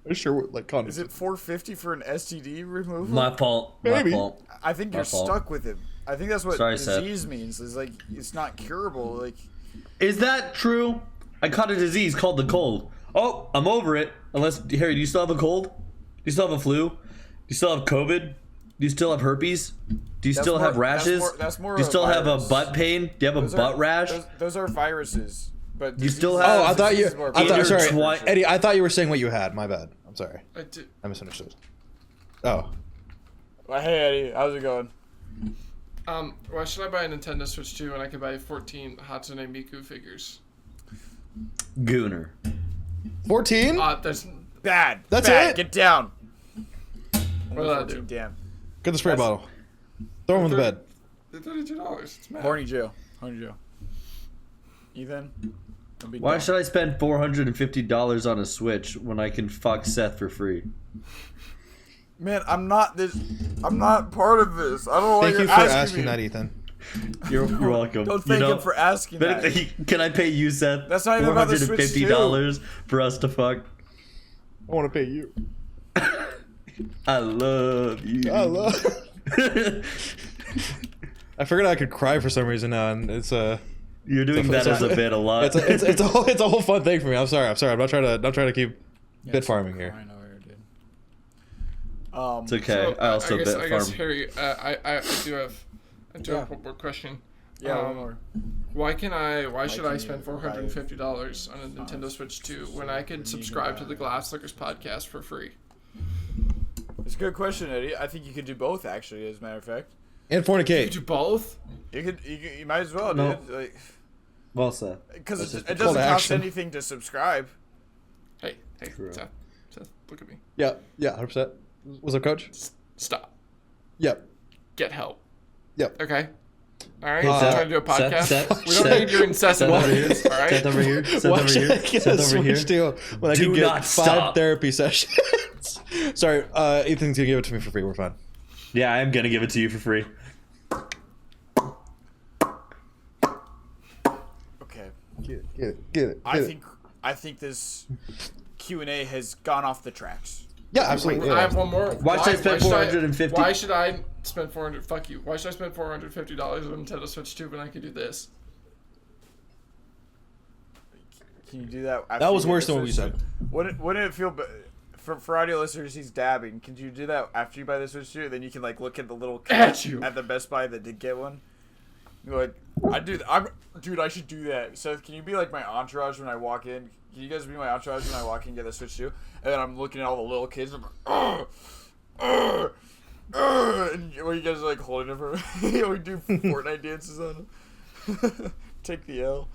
[SPEAKER 2] I'm sure like condoms.
[SPEAKER 1] Is it $450 for an STD removal?
[SPEAKER 5] My fault.
[SPEAKER 2] Maybe.
[SPEAKER 5] My fault.
[SPEAKER 1] I think you're
[SPEAKER 5] fault.
[SPEAKER 1] stuck with it. I think that's what
[SPEAKER 5] Sorry, Seth.
[SPEAKER 1] disease means. Is like it's not curable. Like
[SPEAKER 5] Is that true? I caught a disease called the cold. Oh, I'm over it. Unless, Harry, do you still have a cold? Do you still have a flu? Do you still have COVID? Do you still have herpes? Do you still have rashes?
[SPEAKER 1] That's more
[SPEAKER 5] Do you
[SPEAKER 1] of a
[SPEAKER 5] still have a
[SPEAKER 1] virus.
[SPEAKER 5] butt pain? Do you have a butt rash?
[SPEAKER 1] Those are viruses. But
[SPEAKER 5] You still
[SPEAKER 1] disease-
[SPEAKER 5] have-
[SPEAKER 2] Oh, I thought you.
[SPEAKER 1] disease is more
[SPEAKER 2] I thought,
[SPEAKER 1] virus.
[SPEAKER 2] sorry, Eddie. I thought you were saying what you had. My bad. I'm sorry. I misunderstood. Oh,
[SPEAKER 1] Well, hey Eddie, how's it going?
[SPEAKER 4] Why should I buy a Nintendo Switch 2 when I could buy 14 Hatsune Miku figures?
[SPEAKER 5] Gooner.
[SPEAKER 2] 14.
[SPEAKER 4] There's
[SPEAKER 1] Bad.
[SPEAKER 2] That's
[SPEAKER 1] bad.
[SPEAKER 2] it?
[SPEAKER 1] Get down.
[SPEAKER 4] what did I do?
[SPEAKER 1] Damn.
[SPEAKER 2] Get the spray bottle. Throw him in the bed.
[SPEAKER 4] They're $32. It's mad.
[SPEAKER 1] Horny jail. Horny jail. Ethan. don't be
[SPEAKER 5] Why
[SPEAKER 1] dumb.
[SPEAKER 5] should I spend $450 on a Switch when I can fuck Seth for free?
[SPEAKER 1] Man, I'm not part of this. I don't know why
[SPEAKER 2] Thank
[SPEAKER 1] you're
[SPEAKER 2] you for
[SPEAKER 1] asking
[SPEAKER 2] asking
[SPEAKER 1] me.
[SPEAKER 2] that, Ethan.
[SPEAKER 5] You're welcome.
[SPEAKER 1] Don't thank him for asking
[SPEAKER 5] But
[SPEAKER 1] that.
[SPEAKER 5] can I pay you, Seth?
[SPEAKER 1] That's not even about the Switch
[SPEAKER 5] $450 for us to fuck.
[SPEAKER 2] I want to pay you.
[SPEAKER 5] I love you.
[SPEAKER 2] I love. I figured I could cry for some reason now, and it's
[SPEAKER 5] You're doing that as a bit a lot.
[SPEAKER 2] it's a whole fun thing for me. I'm sorry. I'm not trying to keep bit farming here.
[SPEAKER 1] I know I did.
[SPEAKER 5] It's okay.
[SPEAKER 4] So,
[SPEAKER 5] I also bit
[SPEAKER 4] I guess
[SPEAKER 5] farm.
[SPEAKER 4] Harry, I do have one more question.
[SPEAKER 1] Yeah, one more.
[SPEAKER 4] Why should I
[SPEAKER 1] can
[SPEAKER 4] spend
[SPEAKER 1] you
[SPEAKER 4] $450 on a Nintendo Switch 2 when I could subscribe to the Glass Lickers podcast for free?
[SPEAKER 1] It's a good question, Eddie. I think you could do both, actually. As a matter of fact,
[SPEAKER 2] And
[SPEAKER 4] You
[SPEAKER 2] fornicate.
[SPEAKER 4] do both?
[SPEAKER 1] you might as well,
[SPEAKER 5] No.
[SPEAKER 1] dude. Like,
[SPEAKER 5] Well said.
[SPEAKER 1] because
[SPEAKER 5] That's
[SPEAKER 1] it
[SPEAKER 5] just
[SPEAKER 1] doesn't
[SPEAKER 2] call to
[SPEAKER 1] cost
[SPEAKER 2] action.
[SPEAKER 1] anything to subscribe.
[SPEAKER 4] Hey,
[SPEAKER 5] True.
[SPEAKER 4] Seth, look at me.
[SPEAKER 2] Yeah, 100%. What's up, coach?
[SPEAKER 4] Stop.
[SPEAKER 2] Yep.
[SPEAKER 4] Get help.
[SPEAKER 2] Yep.
[SPEAKER 4] Okay? Alright?
[SPEAKER 5] Hey,
[SPEAKER 4] I'm
[SPEAKER 5] Seth,
[SPEAKER 4] trying to do a podcast.
[SPEAKER 5] Seth,
[SPEAKER 4] we don't
[SPEAKER 5] Seth,
[SPEAKER 4] need your incessant
[SPEAKER 5] Seth over here.
[SPEAKER 4] opinions, alright?
[SPEAKER 5] Seth over here. Seth
[SPEAKER 2] Why
[SPEAKER 5] over
[SPEAKER 2] should I
[SPEAKER 5] here.
[SPEAKER 2] get
[SPEAKER 5] Seth
[SPEAKER 2] a
[SPEAKER 5] over here.
[SPEAKER 2] Switch deal when I
[SPEAKER 5] Do
[SPEAKER 2] can get
[SPEAKER 5] not
[SPEAKER 2] 5
[SPEAKER 5] stop.
[SPEAKER 2] therapy sessions? Sorry, Ethan's gonna give it to me for free. We're fine.
[SPEAKER 5] Yeah, I am gonna give it to you for free.
[SPEAKER 1] Okay.
[SPEAKER 2] Get it.
[SPEAKER 1] I think this Q&A has gone off the tracks.
[SPEAKER 2] Yeah, absolutely.
[SPEAKER 4] I have one more.
[SPEAKER 5] Why should I spend 450?
[SPEAKER 4] Why should I spend 400? Fuck you. Why should I spend $450 on a Nintendo Switch 2 when I could do this?
[SPEAKER 1] Can you do that? After
[SPEAKER 2] That was
[SPEAKER 1] you get
[SPEAKER 2] worse
[SPEAKER 1] the
[SPEAKER 2] than what we
[SPEAKER 1] Switch
[SPEAKER 2] said.
[SPEAKER 1] 2? Wouldn't it feel for audio listeners? He's dabbing. Can you do that after you buy the Switch 2? Then you can like look at the little
[SPEAKER 4] At you.
[SPEAKER 1] at the Best Buy that did get one. You're like, dude, I should do that. Seth, can you be like my entourage when I walk in? Can you guys be my entourage when I walk in and get the Switch 2? And then I'm looking at all the little kids. And I'm like, and you guys are like holding it for me. We do Fortnite dances on him. Take the L.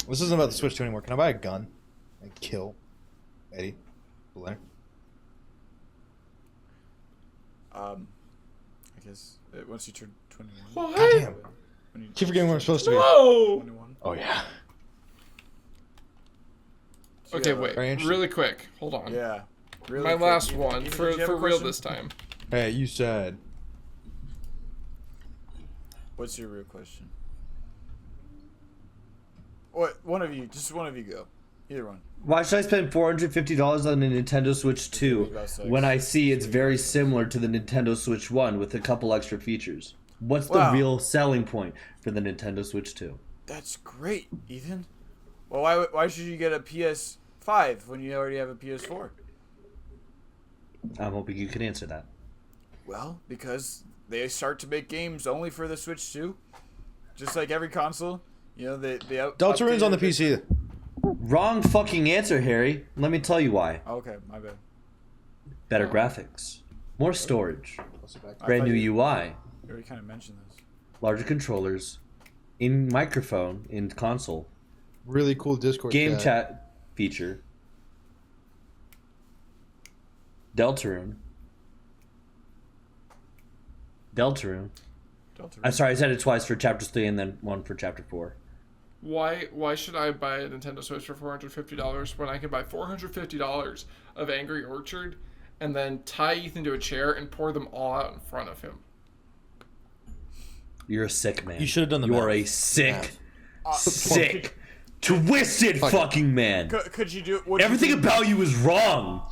[SPEAKER 2] This isn't about the Switch 2 anymore. Can I buy a gun and kill Eddie Blair?
[SPEAKER 1] I guess once you turn 21.
[SPEAKER 4] What?
[SPEAKER 2] Damn.
[SPEAKER 1] When you
[SPEAKER 2] Keep forgetting where I'm supposed to be.
[SPEAKER 4] No!
[SPEAKER 1] 21.
[SPEAKER 2] Oh yeah.
[SPEAKER 4] Okay,
[SPEAKER 1] Yeah,
[SPEAKER 4] wait.
[SPEAKER 2] Very interesting.
[SPEAKER 4] Really quick. Hold on.
[SPEAKER 1] Yeah. Really
[SPEAKER 4] My
[SPEAKER 1] quick.
[SPEAKER 4] last
[SPEAKER 1] Ethan,
[SPEAKER 4] one
[SPEAKER 1] did
[SPEAKER 4] for
[SPEAKER 1] you have a
[SPEAKER 4] real
[SPEAKER 1] question?
[SPEAKER 4] this time.
[SPEAKER 2] Hey, you said.
[SPEAKER 1] What's your real question? What? One of you. Just one of you go. Either one.
[SPEAKER 5] Why should I spend $450 on a Nintendo Switch 2 when I see it's very similar to the Nintendo Switch 1 with a couple extra features? What's the
[SPEAKER 1] Wow.
[SPEAKER 5] real selling point for the Nintendo Switch 2?
[SPEAKER 1] That's great, Ethan. Well, why should you get a PS5 when you already have a PS4?
[SPEAKER 5] I'm hoping you can answer that.
[SPEAKER 1] Well, because they start to make games only for the Switch 2. Just like every console. You know, they
[SPEAKER 2] Deltarune's on the PC.
[SPEAKER 5] Wrong fucking answer, Harry. Let me tell you why.
[SPEAKER 1] Okay, my bad.
[SPEAKER 5] Better graphics, more storage,
[SPEAKER 1] I
[SPEAKER 5] brand
[SPEAKER 1] thought
[SPEAKER 5] new
[SPEAKER 1] you
[SPEAKER 5] UI,
[SPEAKER 1] already kind of mentioned this.
[SPEAKER 5] larger controllers, in microphone, in console,
[SPEAKER 2] Really cool Discord
[SPEAKER 5] game chat feature, Deltarune.
[SPEAKER 1] Deltarune.
[SPEAKER 5] I'm sorry, I said it twice for chapter 3 and then one for chapter 4.
[SPEAKER 4] Why should I buy a Nintendo Switch for $450 when I can buy $450 of Angry Orchard and then tie Ethan to a chair and pour them all out in front of him?
[SPEAKER 5] You're a sick man.
[SPEAKER 2] You should have done the
[SPEAKER 5] You
[SPEAKER 2] math.
[SPEAKER 5] are a sick,
[SPEAKER 1] Uh,
[SPEAKER 5] sick, twisted fucking man.
[SPEAKER 1] Could you do? Would
[SPEAKER 5] Everything
[SPEAKER 1] you do,
[SPEAKER 5] about you is wrong.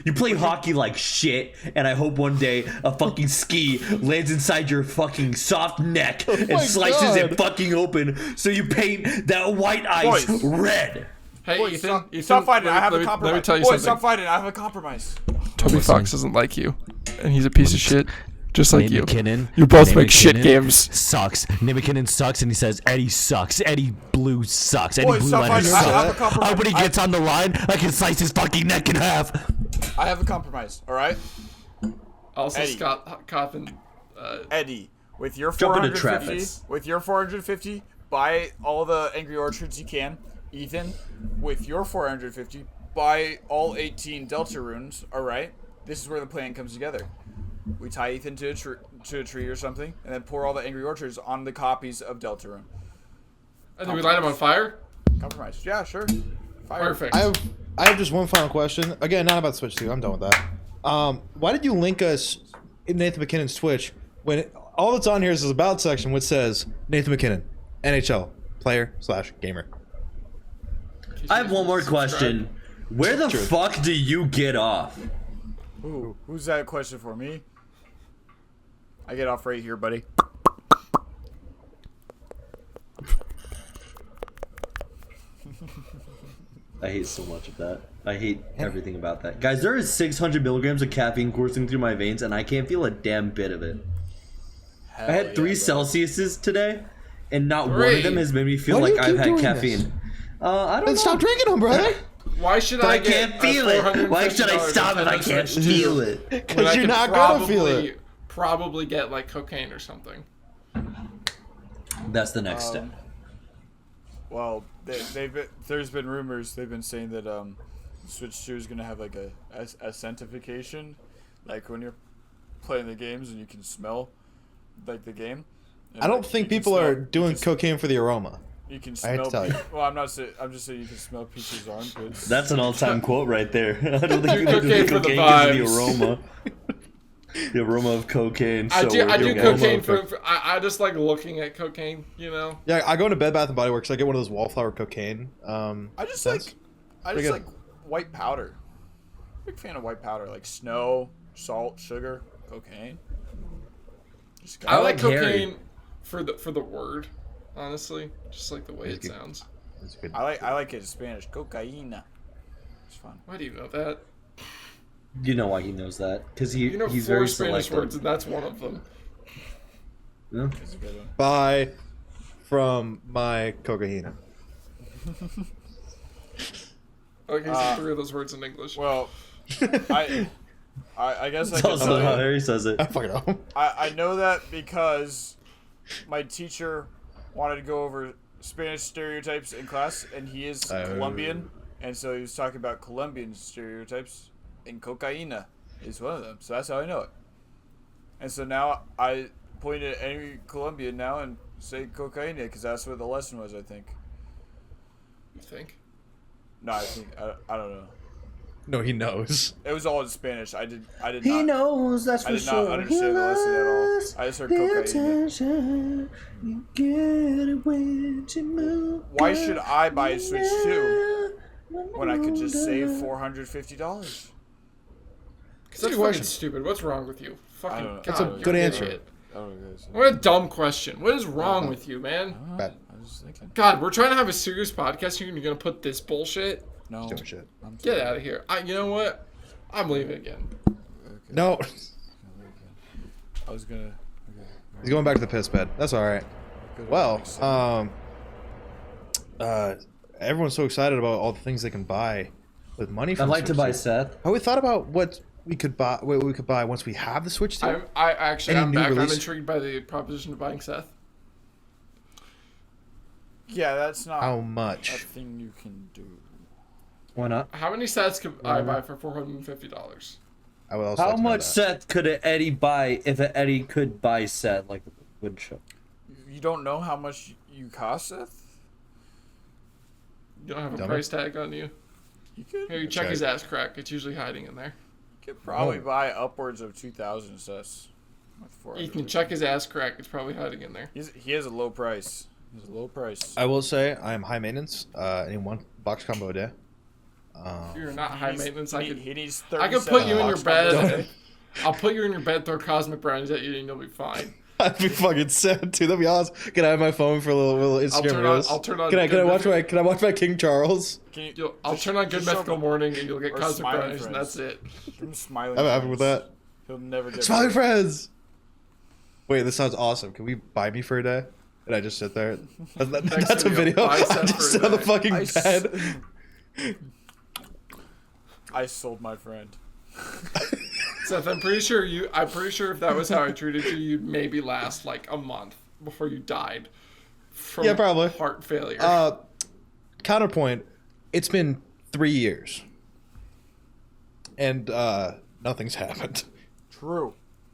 [SPEAKER 5] You play hockey like shit, and I hope one day a fucking ski lands inside your fucking soft neck and slices it fucking open, so you paint that white ice red.
[SPEAKER 4] Hey,
[SPEAKER 1] Boys,
[SPEAKER 4] Ethan,
[SPEAKER 1] stop fighting. I have
[SPEAKER 4] let
[SPEAKER 1] a
[SPEAKER 4] me
[SPEAKER 1] compromise.
[SPEAKER 4] tell you
[SPEAKER 1] Boys,
[SPEAKER 4] something.
[SPEAKER 1] stop fighting. I have a compromise.
[SPEAKER 4] Toby Fox doesn't like you, and he's a piece of shit, just like
[SPEAKER 5] Nate
[SPEAKER 4] you.
[SPEAKER 5] McKinnon.
[SPEAKER 4] You both
[SPEAKER 5] Nate
[SPEAKER 4] make shit
[SPEAKER 5] McKinnon
[SPEAKER 4] games.
[SPEAKER 5] Sucks. Nate McKinnon sucks, and he says Eddie sucks. Eddie Blue sucks. Eddie
[SPEAKER 1] Boys,
[SPEAKER 5] Blue
[SPEAKER 1] stop
[SPEAKER 5] Leonard
[SPEAKER 1] fighting. I have a
[SPEAKER 5] sucks.
[SPEAKER 1] compromise.
[SPEAKER 5] Oh, when he gets on the line, I can slice his fucking neck in half.
[SPEAKER 1] I have a compromise. All right,
[SPEAKER 4] Also,
[SPEAKER 1] Eddie.
[SPEAKER 4] Scott Coffin.
[SPEAKER 1] Eddie, with your
[SPEAKER 5] Jump into
[SPEAKER 1] 450,
[SPEAKER 5] Travis.
[SPEAKER 1] with your 450, buy all the Angry Orchards you can. Ethan, with your 450, buy all 18 Delta runes. All right, this is where the plan comes together. We tie Ethan to a tree or something, and then pour all the Angry Orchards on the copies of Delta rune.
[SPEAKER 4] And then we light him on fire.
[SPEAKER 1] Compromise. Yeah, sure. Fire.
[SPEAKER 4] Perfect.
[SPEAKER 2] I have just one final question. Again, not about Switch 2. I'm done with that. Why did you link us in Nathan McKinnon's Twitch when all that's on here is this about section which says Nathan McKinnon, NHL player/gamer?
[SPEAKER 5] I have one more question. Where the fuck do you get off?
[SPEAKER 1] Ooh, who's that question for me? I get off right here, buddy.
[SPEAKER 5] I hate so much of that. I hate everything about that. Guys, there is 600 milligrams of caffeine coursing through my veins, and I can't feel a damn bit of it. I had 3 Celsiuses today, and not one of them has made me feel
[SPEAKER 2] Why do
[SPEAKER 5] like
[SPEAKER 2] you
[SPEAKER 5] I've
[SPEAKER 2] keep
[SPEAKER 5] had
[SPEAKER 2] doing
[SPEAKER 5] caffeine.
[SPEAKER 2] this?
[SPEAKER 5] I don't
[SPEAKER 2] Then
[SPEAKER 5] know.
[SPEAKER 2] stop drinking them, brother.
[SPEAKER 4] Why should
[SPEAKER 5] But
[SPEAKER 4] I
[SPEAKER 5] I
[SPEAKER 4] get
[SPEAKER 5] can't feel it. Why should I stop if I can't feel it?
[SPEAKER 4] When I
[SPEAKER 2] Because you're
[SPEAKER 4] could
[SPEAKER 2] not gonna feel
[SPEAKER 4] probably-
[SPEAKER 2] it.
[SPEAKER 4] Probably get like cocaine or something.
[SPEAKER 5] That's the next step.
[SPEAKER 1] Well, there's been rumors. They've been saying that Switch 2 is gonna have like a scentification, like when you're playing the games and you can smell like the game. And,
[SPEAKER 2] I don't
[SPEAKER 1] like,
[SPEAKER 2] think
[SPEAKER 1] you can
[SPEAKER 2] people
[SPEAKER 1] smell-
[SPEAKER 2] are doing
[SPEAKER 1] you can,
[SPEAKER 2] cocaine for the aroma.
[SPEAKER 1] You can
[SPEAKER 2] I hate
[SPEAKER 1] smell.
[SPEAKER 2] to tell you.
[SPEAKER 1] Well, I'm not saying. I'm just saying you can smell people's armpits.
[SPEAKER 5] That's an all-time quote right there. I don't think
[SPEAKER 4] Do
[SPEAKER 5] people do
[SPEAKER 4] cocaine for the
[SPEAKER 5] cocaine because of
[SPEAKER 4] vibes.
[SPEAKER 5] the aroma. The aroma of cocaine.
[SPEAKER 4] I
[SPEAKER 5] so
[SPEAKER 4] do
[SPEAKER 5] we're doing
[SPEAKER 4] cocaine
[SPEAKER 5] aroma.
[SPEAKER 4] for I just like looking at cocaine, you know.
[SPEAKER 2] Yeah, I go into Bed Bath and Body Works. I get one of those wallflower cocaine.
[SPEAKER 1] I just
[SPEAKER 2] scents.
[SPEAKER 1] like
[SPEAKER 2] Pretty good.
[SPEAKER 1] white powder. Big fan of white powder, like snow, salt, sugar, cocaine. Just
[SPEAKER 4] I like
[SPEAKER 5] like
[SPEAKER 4] cocaine for the word, honestly, just like the way it
[SPEAKER 2] good.
[SPEAKER 4] sounds.
[SPEAKER 2] It's good.
[SPEAKER 1] I like it in Spanish. Cocaína. It's fun.
[SPEAKER 4] Why do you know that?
[SPEAKER 5] You know why he knows that? Because
[SPEAKER 4] You know
[SPEAKER 5] he's
[SPEAKER 4] 4
[SPEAKER 5] very
[SPEAKER 4] Spanish
[SPEAKER 5] selective.
[SPEAKER 4] words, and that's one of them.
[SPEAKER 5] Yeah.
[SPEAKER 1] It's a good one.
[SPEAKER 2] Buy from my cocaine.
[SPEAKER 4] Okay, so 3 of those words in English.
[SPEAKER 1] Well, I guess I
[SPEAKER 5] That's
[SPEAKER 1] can
[SPEAKER 5] also
[SPEAKER 1] tell
[SPEAKER 5] how
[SPEAKER 1] you.
[SPEAKER 5] Harry says it.
[SPEAKER 2] I fucking know.
[SPEAKER 1] I know that because my teacher wanted to go over Spanish stereotypes in class, and he is Colombian, and so he was talking about Colombian stereotypes, and cocaína is one of them. So that's how I know it. And so now I point at any Colombian now and say cocaína because that's what the lesson was, I think.
[SPEAKER 4] You think?
[SPEAKER 1] No, I think I don't know.
[SPEAKER 2] No, he knows.
[SPEAKER 1] It was all in Spanish. I did
[SPEAKER 5] He
[SPEAKER 1] not.
[SPEAKER 5] knows, that's
[SPEAKER 1] I
[SPEAKER 5] for
[SPEAKER 1] did not
[SPEAKER 5] sure.
[SPEAKER 1] understand the lesson at all. I just heard cocaine.
[SPEAKER 5] Attention, you get it when you move.
[SPEAKER 1] Why should I buy a Switch 2 when I could just save $450?
[SPEAKER 4] Because that's fucking stupid. What's wrong with you? Fucking
[SPEAKER 1] don't know.
[SPEAKER 4] God,
[SPEAKER 1] That's a
[SPEAKER 4] you're
[SPEAKER 2] good
[SPEAKER 4] an
[SPEAKER 2] answer.
[SPEAKER 4] idiot.
[SPEAKER 1] I don't know, guys.
[SPEAKER 4] What a dumb question. What is wrong with you, man?
[SPEAKER 2] Bad.
[SPEAKER 1] I was just thinking.
[SPEAKER 4] God, we're trying to have a serious podcast here, and you're gonna put this bullshit.
[SPEAKER 1] No.
[SPEAKER 2] Stupid shit.
[SPEAKER 1] I'm
[SPEAKER 4] Get
[SPEAKER 1] sorry.
[SPEAKER 4] out of here. You know what? I'm leaving again.
[SPEAKER 2] No,
[SPEAKER 1] I was gonna.
[SPEAKER 2] he's going back to the piss bed. That's all right. Well, everyone's so excited about all the things they can buy with money.
[SPEAKER 5] I'd
[SPEAKER 2] From
[SPEAKER 5] like to
[SPEAKER 2] Switch
[SPEAKER 5] buy
[SPEAKER 2] 2.
[SPEAKER 5] Seth.
[SPEAKER 2] Have we thought about what we could buy? What we could buy once we have the Switch 2?
[SPEAKER 4] I actually,
[SPEAKER 2] Any
[SPEAKER 4] I'm
[SPEAKER 2] new
[SPEAKER 4] back.
[SPEAKER 2] release?
[SPEAKER 4] I'm intrigued by the proposition of buying Seth.
[SPEAKER 1] Yeah, that's not
[SPEAKER 2] How
[SPEAKER 1] a
[SPEAKER 2] much?
[SPEAKER 1] thing you can do.
[SPEAKER 5] Why not?
[SPEAKER 4] How many Seths could I buy for $450?
[SPEAKER 2] I would also.
[SPEAKER 5] How
[SPEAKER 2] like to know
[SPEAKER 5] much
[SPEAKER 2] that.
[SPEAKER 5] Seth could an Eddie buy if an Eddie could buy Seth like a good show?
[SPEAKER 1] You don't know how much you cost, Seth?
[SPEAKER 4] You don't have a
[SPEAKER 2] Dummy.
[SPEAKER 4] price tag on you.
[SPEAKER 1] You could.
[SPEAKER 4] Here, you check his ass crack. It's usually hiding in there.
[SPEAKER 1] You could probably
[SPEAKER 2] Oh.
[SPEAKER 1] buy upwards of 2,000 Seths. With
[SPEAKER 4] You can
[SPEAKER 1] 450.
[SPEAKER 4] check his ass crack. It's probably hiding in there.
[SPEAKER 1] He has a low price. He has a low price.
[SPEAKER 2] I will say I am high maintenance. I need one box combo a day.
[SPEAKER 4] You're not high maintenance.
[SPEAKER 1] He needs 30
[SPEAKER 4] I can put you in your bed.
[SPEAKER 1] Don't.
[SPEAKER 4] I'll put you in your bed, throw cosmic brownies at you, and you'll be fine.
[SPEAKER 2] I'd be fucking sad too. That'd be awesome. Can I have my phone for a little Instagram reels?
[SPEAKER 4] I'll turn on.
[SPEAKER 2] Can I watch my King Charles?
[SPEAKER 4] I'll turn on Good Mythical Morning, and you'll get cosmic brownies, and that's it.
[SPEAKER 1] I'm smiling.
[SPEAKER 2] I'm happy with that.
[SPEAKER 1] He'll never get
[SPEAKER 2] Smiling friends. Wait, this sounds awesome. Can we buy me for a day? And I just sit there. That's a video. I just sit on the fucking bed.
[SPEAKER 1] I sold my friend.
[SPEAKER 4] Seth, I'm pretty sure if that was how I treated you, you'd maybe last like a month before you died from
[SPEAKER 2] probably
[SPEAKER 4] heart failure.
[SPEAKER 2] Counterpoint, it's been 3 years. And nothing's happened.
[SPEAKER 1] True.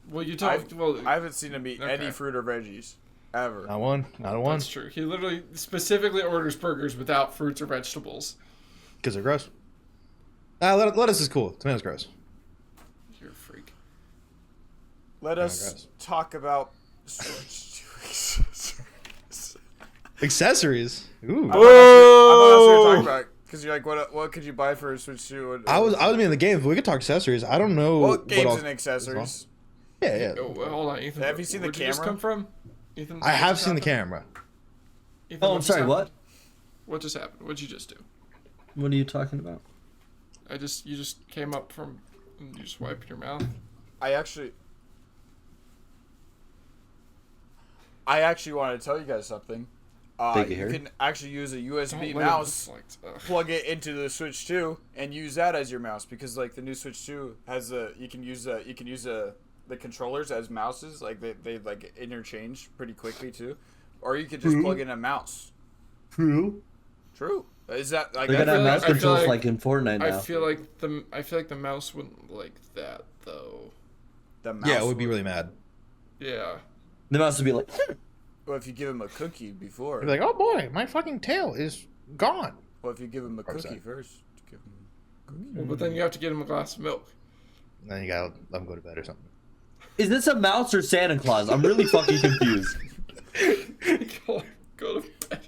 [SPEAKER 4] Well,
[SPEAKER 1] I haven't seen him eat any fruit or veggies. Ever.
[SPEAKER 2] Not one.
[SPEAKER 4] That's true. He literally specifically orders burgers without fruits or vegetables.
[SPEAKER 2] Because they're gross. Lettuce is cool. Tomatoes gross.
[SPEAKER 4] You're a freak.
[SPEAKER 1] Let us talk about
[SPEAKER 2] accessories. Ooh.
[SPEAKER 1] I thought that's what you were talking about. Because you're like, what could you buy for a Switch 2?
[SPEAKER 2] I was being in the games, but we could talk accessories. I don't know
[SPEAKER 1] what games
[SPEAKER 2] else
[SPEAKER 1] and accessories.
[SPEAKER 2] Yeah.
[SPEAKER 4] Oh, hold on, Ethan.
[SPEAKER 1] Have you seen the camera?
[SPEAKER 4] Where'd you just come from? Ethan,
[SPEAKER 2] I have seen the camera.
[SPEAKER 4] Ethan,
[SPEAKER 5] Oh, I'm sorry. What?
[SPEAKER 4] What just happened? What'd you just do?
[SPEAKER 5] What are you talking about?
[SPEAKER 4] You just came up from, and you just wiped your mouth.
[SPEAKER 1] I actually want to tell you guys something. You can actually use a USB mouse, plug it into the Switch 2, and use that as your mouse, because like the new Switch 2 has you can use the controllers as mouses, like they like interchange pretty quickly too, or you could just plug in a mouse. True. Is that like
[SPEAKER 5] they're gonna have mouse controls like in Fortnite now?
[SPEAKER 4] I feel like the mouse wouldn't like that though.
[SPEAKER 1] The mouse
[SPEAKER 2] Yeah, it would be really mad.
[SPEAKER 4] Yeah.
[SPEAKER 5] The mouse would be like.
[SPEAKER 1] Well, if you give him a cookie before.
[SPEAKER 2] You'd be like, oh boy, my fucking tail is gone.
[SPEAKER 1] Well, if you give him a cookie first. Give him a cookie.
[SPEAKER 4] Well, but then you have to get him a glass of milk.
[SPEAKER 2] And then you gotta let him go to bed or something.
[SPEAKER 5] Is this a mouse or Santa Claus? I'm really fucking confused.
[SPEAKER 4] Go to bed.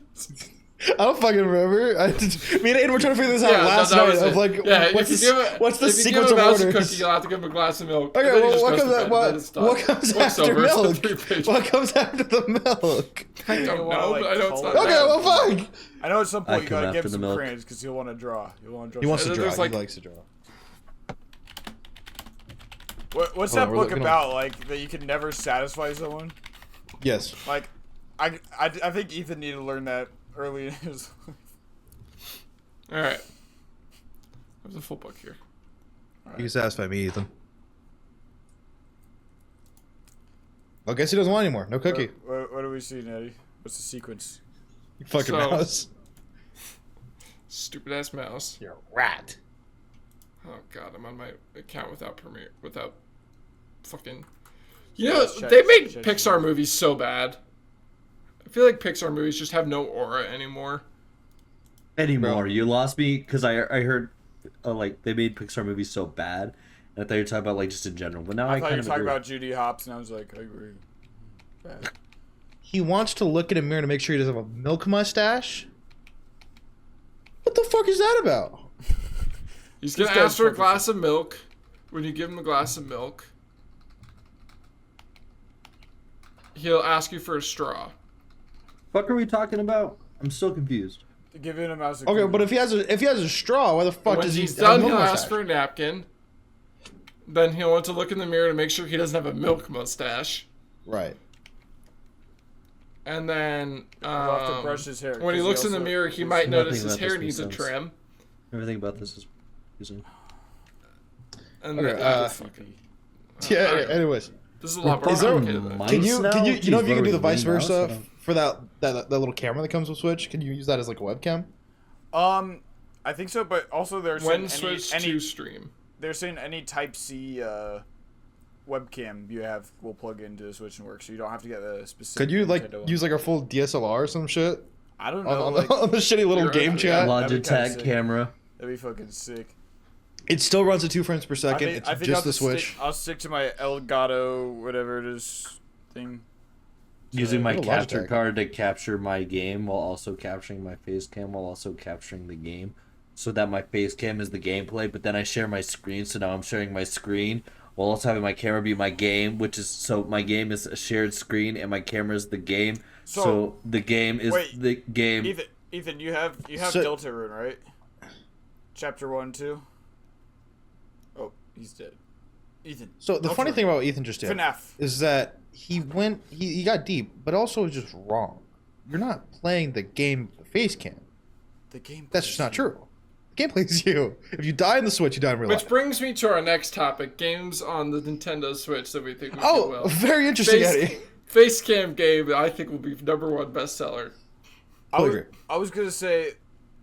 [SPEAKER 2] I don't fucking remember. Me and Aiden were trying to figure this out last night. Of like, what's the sequence of orders?
[SPEAKER 4] Cookie, you'll have to give him a glass of milk.
[SPEAKER 2] Okay, well, what comes after milk? What comes after the milk?
[SPEAKER 4] I don't know, but I know it's not.
[SPEAKER 2] Okay, well, fuck.
[SPEAKER 1] I know at some point you gotta give him some crayons because he'll want to draw. He wants to draw. He
[SPEAKER 2] likes to draw.
[SPEAKER 1] What's that book about? Like that you can never satisfy someone?
[SPEAKER 2] Yes.
[SPEAKER 1] Like, I think Ethan needed to learn that early in his life.
[SPEAKER 4] Alright. There's a full book here.
[SPEAKER 2] Right. You can satisfy me, Ethan. I guess he doesn't want anymore. No cookie.
[SPEAKER 1] What do we see, Eddie? What's the sequence?
[SPEAKER 2] You fucking mouse.
[SPEAKER 4] Stupid ass mouse.
[SPEAKER 2] You're a rat.
[SPEAKER 4] Oh god, I'm on my account without fucking. You know, they make Pixar movies so bad. I feel like Pixar movies just have no aura anymore.
[SPEAKER 5] You lost me because I heard like they made Pixar movies so bad, and I thought you were talking about like just in general. But now I
[SPEAKER 1] thought you were talking
[SPEAKER 5] agree.
[SPEAKER 1] about Judy Hopps, and I was like, I agree. Bad.
[SPEAKER 2] He wants to look in a mirror to make sure he doesn't have a milk mustache. What the fuck is that about?
[SPEAKER 4] He's gonna ask for a glass of milk. When you give him a glass of milk, he'll ask you for a straw.
[SPEAKER 5] What are we talking about? I'm still confused.
[SPEAKER 1] Give him a mouse.
[SPEAKER 2] Okay, but if he has a straw, why the fuck does he?
[SPEAKER 4] When he's done, he'll ask for a napkin. Then he'll want to look in the mirror to make sure he doesn't have a milk mustache.
[SPEAKER 2] Right.
[SPEAKER 4] And then
[SPEAKER 1] he'll have to brush his hair.
[SPEAKER 4] When he looks in the mirror, he might notice his hair needs a trim.
[SPEAKER 5] Everything about this is confusing.
[SPEAKER 4] And
[SPEAKER 2] yeah. Anyways,
[SPEAKER 4] this is a lot more complicated.
[SPEAKER 2] Can you know if you can do the vice versa for that little camera that comes with Switch? Can you use that as like a webcam?
[SPEAKER 1] I think so, but also there's
[SPEAKER 4] when Switch 2 stream.
[SPEAKER 1] They're saying any Type C webcam you have will plug into the Switch and work, so you don't have to get the specific.
[SPEAKER 2] Could you like
[SPEAKER 1] Nintendo
[SPEAKER 2] use like a full DSLR or some shit?
[SPEAKER 1] I don't know.
[SPEAKER 2] On the shitty little game chat.
[SPEAKER 5] Logitech camera.
[SPEAKER 1] That'd be fucking sick.
[SPEAKER 2] It still runs at 2 frames per second. It's just the Switch.
[SPEAKER 1] I'll stick to my Elgato, whatever it is, thing.
[SPEAKER 5] Using my capture card to capture my game while also capturing my face cam while also capturing the game. so that my face cam is the gameplay, but then I share my screen, so now I'm sharing my screen while also having my camera be my game, which is so my game is a shared screen and my camera is the game. So the game is the game.
[SPEAKER 1] Ethan, you have Deltarune, right? Chapter 1, 2. Oh, he's dead. Ethan.
[SPEAKER 2] So the funny thing about Ethan just did
[SPEAKER 1] FNAF.
[SPEAKER 2] is that he got deep, but also was just wrong. You're not playing the game with the face cam.
[SPEAKER 1] The game.
[SPEAKER 2] That's just not true. The game plays you. If you die in the Switch, you die in real life.
[SPEAKER 4] Which brings me to our next topic: games on the Nintendo Switch that we think we do well.
[SPEAKER 2] Very interesting, Eddie.
[SPEAKER 4] Face cam game that I think will be #1 bestseller.
[SPEAKER 1] I was gonna say,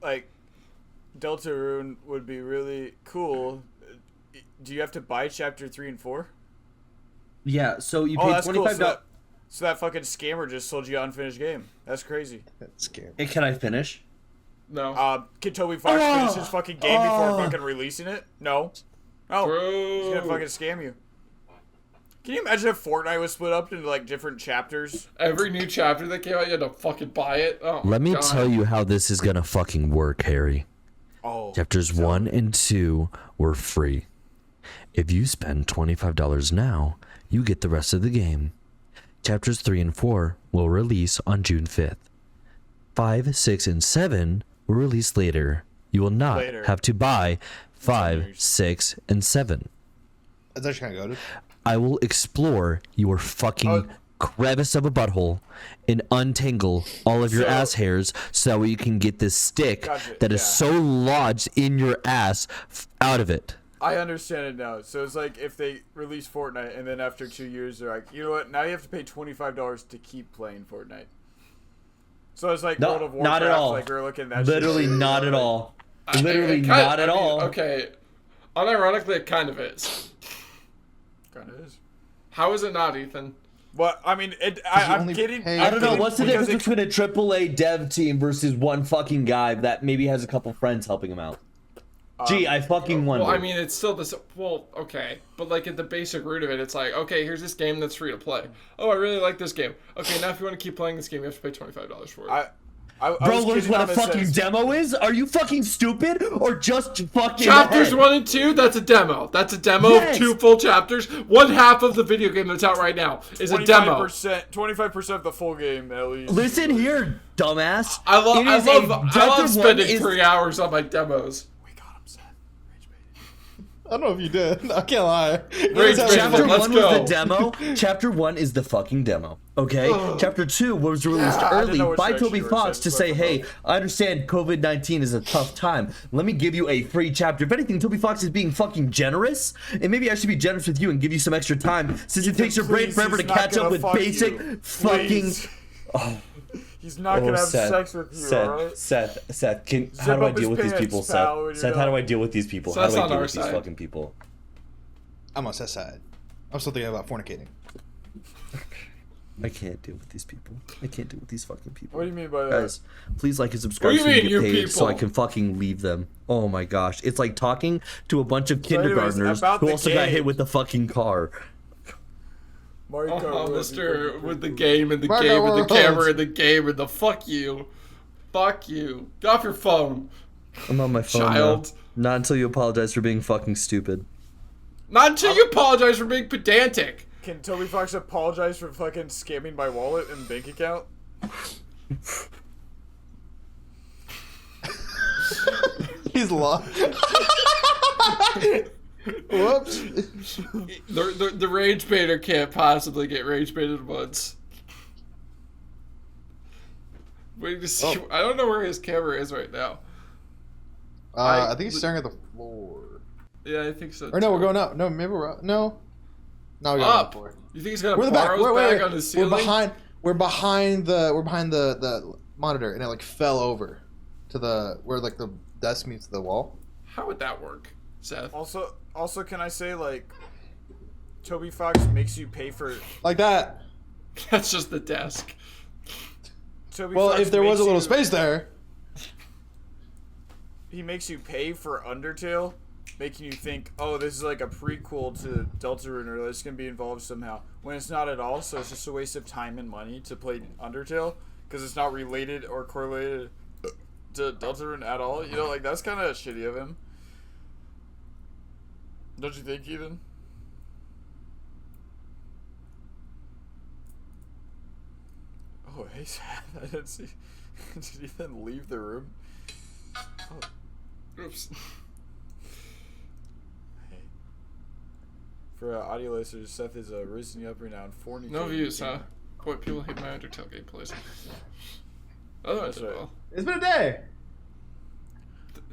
[SPEAKER 1] like, Deltarune would be really cool. Do you have to buy Chapter 3 and 4?
[SPEAKER 5] Yeah, so you pay $25.
[SPEAKER 1] Cool. So that fucking scammer just sold you an unfinished game. That's crazy.
[SPEAKER 2] That's scary.
[SPEAKER 5] Hey, can I finish?
[SPEAKER 4] No.
[SPEAKER 1] Can Toby Fox finish his fucking game before fucking releasing it? No. Oh,
[SPEAKER 4] Bro.
[SPEAKER 1] he's gonna fucking scam you. Can you imagine if Fortnite was split up into like different chapters?
[SPEAKER 4] Every new chapter that came out, you had to fucking buy it. Oh,
[SPEAKER 6] Let me
[SPEAKER 4] God.
[SPEAKER 6] tell you how this is gonna fucking work, Harry.
[SPEAKER 1] Oh.
[SPEAKER 6] Chapters 1 and 2 were free. If you spend $25 now, you get the rest of the game. Chapters 3 and 4 will release on June 5th. 5, 6, and 7 will release later. You will not have to buy 5, 6, and 7.
[SPEAKER 2] That's actually kind of goated.
[SPEAKER 6] I will explore your fucking crevice of a butthole and untangle all of your ass hairs so that you can get this stick that is so lodged in your ass out of it.
[SPEAKER 1] I understand it now. So it's like if they release Fortnite and then after 2 years they're like, you know what? Now you have to pay $25 to keep playing Fortnite. So it's like World of Warcraft.
[SPEAKER 5] Not at all.
[SPEAKER 1] Like we're looking at that
[SPEAKER 5] Literally
[SPEAKER 1] shit.
[SPEAKER 5] not at all. Literally not at all.
[SPEAKER 4] Okay. Unironically, it kind of is.
[SPEAKER 1] Kind of is.
[SPEAKER 4] How is it not, Ethan?
[SPEAKER 1] Well, I mean, I'm kidding.
[SPEAKER 5] I don't know. What's the difference between a AAA dev team versus one fucking guy that maybe has a couple friends helping him out? Gee, I fucking wonder.
[SPEAKER 4] Well, I mean, it's still this. Well, okay, but like at the basic root of it, it's like, okay, here's this game that's free to play. Oh, I really like this game. Okay, now if you want to keep playing this game, you have to pay $25 for it.
[SPEAKER 5] Bro, learn what a fucking demo is? Are you fucking stupid or just fucking
[SPEAKER 4] Chapters 1 and 2, that's a demo. That's a demo of 2 full chapters. One half of the video game that's out right now is a demo.
[SPEAKER 1] 25% of the full game, at least.
[SPEAKER 5] Listen here, dumbass.
[SPEAKER 4] I love spending 3 hours on my demos.
[SPEAKER 1] We got him, Seth. Rage bait.
[SPEAKER 2] I don't know if you did. I can't lie.
[SPEAKER 5] Chapter
[SPEAKER 4] Let's
[SPEAKER 5] 1
[SPEAKER 4] go.
[SPEAKER 5] was the demo. Chapter 1 is the fucking demo. Okay? Chapter 2 was released early by Toby Fox to say, hey, I understand COVID-19 is a tough time. Let me give you a free chapter. If anything, Toby Fox is being fucking generous. And maybe I should be generous with you and give you some extra time since it takes your brain forever to catch up with basic fucking...
[SPEAKER 1] He's not gonna have sex with you, alright?
[SPEAKER 5] Seth, how do I deal with these people, Seth? Seth, how do I deal with these people? How do I deal with these fucking people?
[SPEAKER 2] I'm on Seth's side. I'm still thinking about fornicating.
[SPEAKER 5] I can't deal with these people. I can't deal with these fucking people.
[SPEAKER 1] What do you mean by that?
[SPEAKER 5] Guys, please like and subscribe so you get paid so I can fucking leave them. Oh my gosh. It's like talking to a bunch of kindergartners who also got hit with the fucking car.
[SPEAKER 4] Mr. with the game and the game and the camera and the game and the fuck you. Fuck you. Get off your phone.
[SPEAKER 5] I'm on my phone
[SPEAKER 4] Child.
[SPEAKER 5] now. Not until you apologize for being fucking stupid.
[SPEAKER 4] Not until you apologize for being pedantic.
[SPEAKER 1] Can Toby Fox apologize for fucking scamming my wallet and bank account?
[SPEAKER 2] He's lost. Whoops.
[SPEAKER 4] The rage baiter can't possibly get rage baited once. Wait to see. I don't know where his camera is right now.
[SPEAKER 2] I think he's staring at the floor.
[SPEAKER 4] Yeah, I think so.
[SPEAKER 2] Or no, we're going up. No, maybe we're up. No. No, we're going
[SPEAKER 4] up.
[SPEAKER 2] Up.
[SPEAKER 4] You think he's got a
[SPEAKER 2] We're in the back.
[SPEAKER 4] Barrow's
[SPEAKER 2] Wait.
[SPEAKER 4] bag on his ceiling?
[SPEAKER 2] We're behind the monitor, and it like fell over to the where like the desk meets the wall.
[SPEAKER 4] How would that work, Seth?
[SPEAKER 1] Also, can I say like, Toby Fox makes you pay for
[SPEAKER 2] like that?
[SPEAKER 4] That's just the desk.
[SPEAKER 2] Well, if there was a little space there,
[SPEAKER 1] he makes you pay for Undertale, making you think, oh, this is like a prequel to Deltarune, or this can be involved somehow. When it's not at all, so it's just a waste of time and money to play Undertale because it's not related or correlated Deltarune at all. You know, like that's kind of shitty of him. Don't you think, Ethan? Oh, hey, Seth. I didn't see. Did Ethan leave the room? Oh.
[SPEAKER 4] Oops.
[SPEAKER 1] Hey. For audio listeners, Seth is a risen up renowned fornicator.
[SPEAKER 4] No views, huh? Boy, people hate my Undertale gameplays. Otherwise,
[SPEAKER 1] That's right.
[SPEAKER 4] well.
[SPEAKER 2] It's been a day.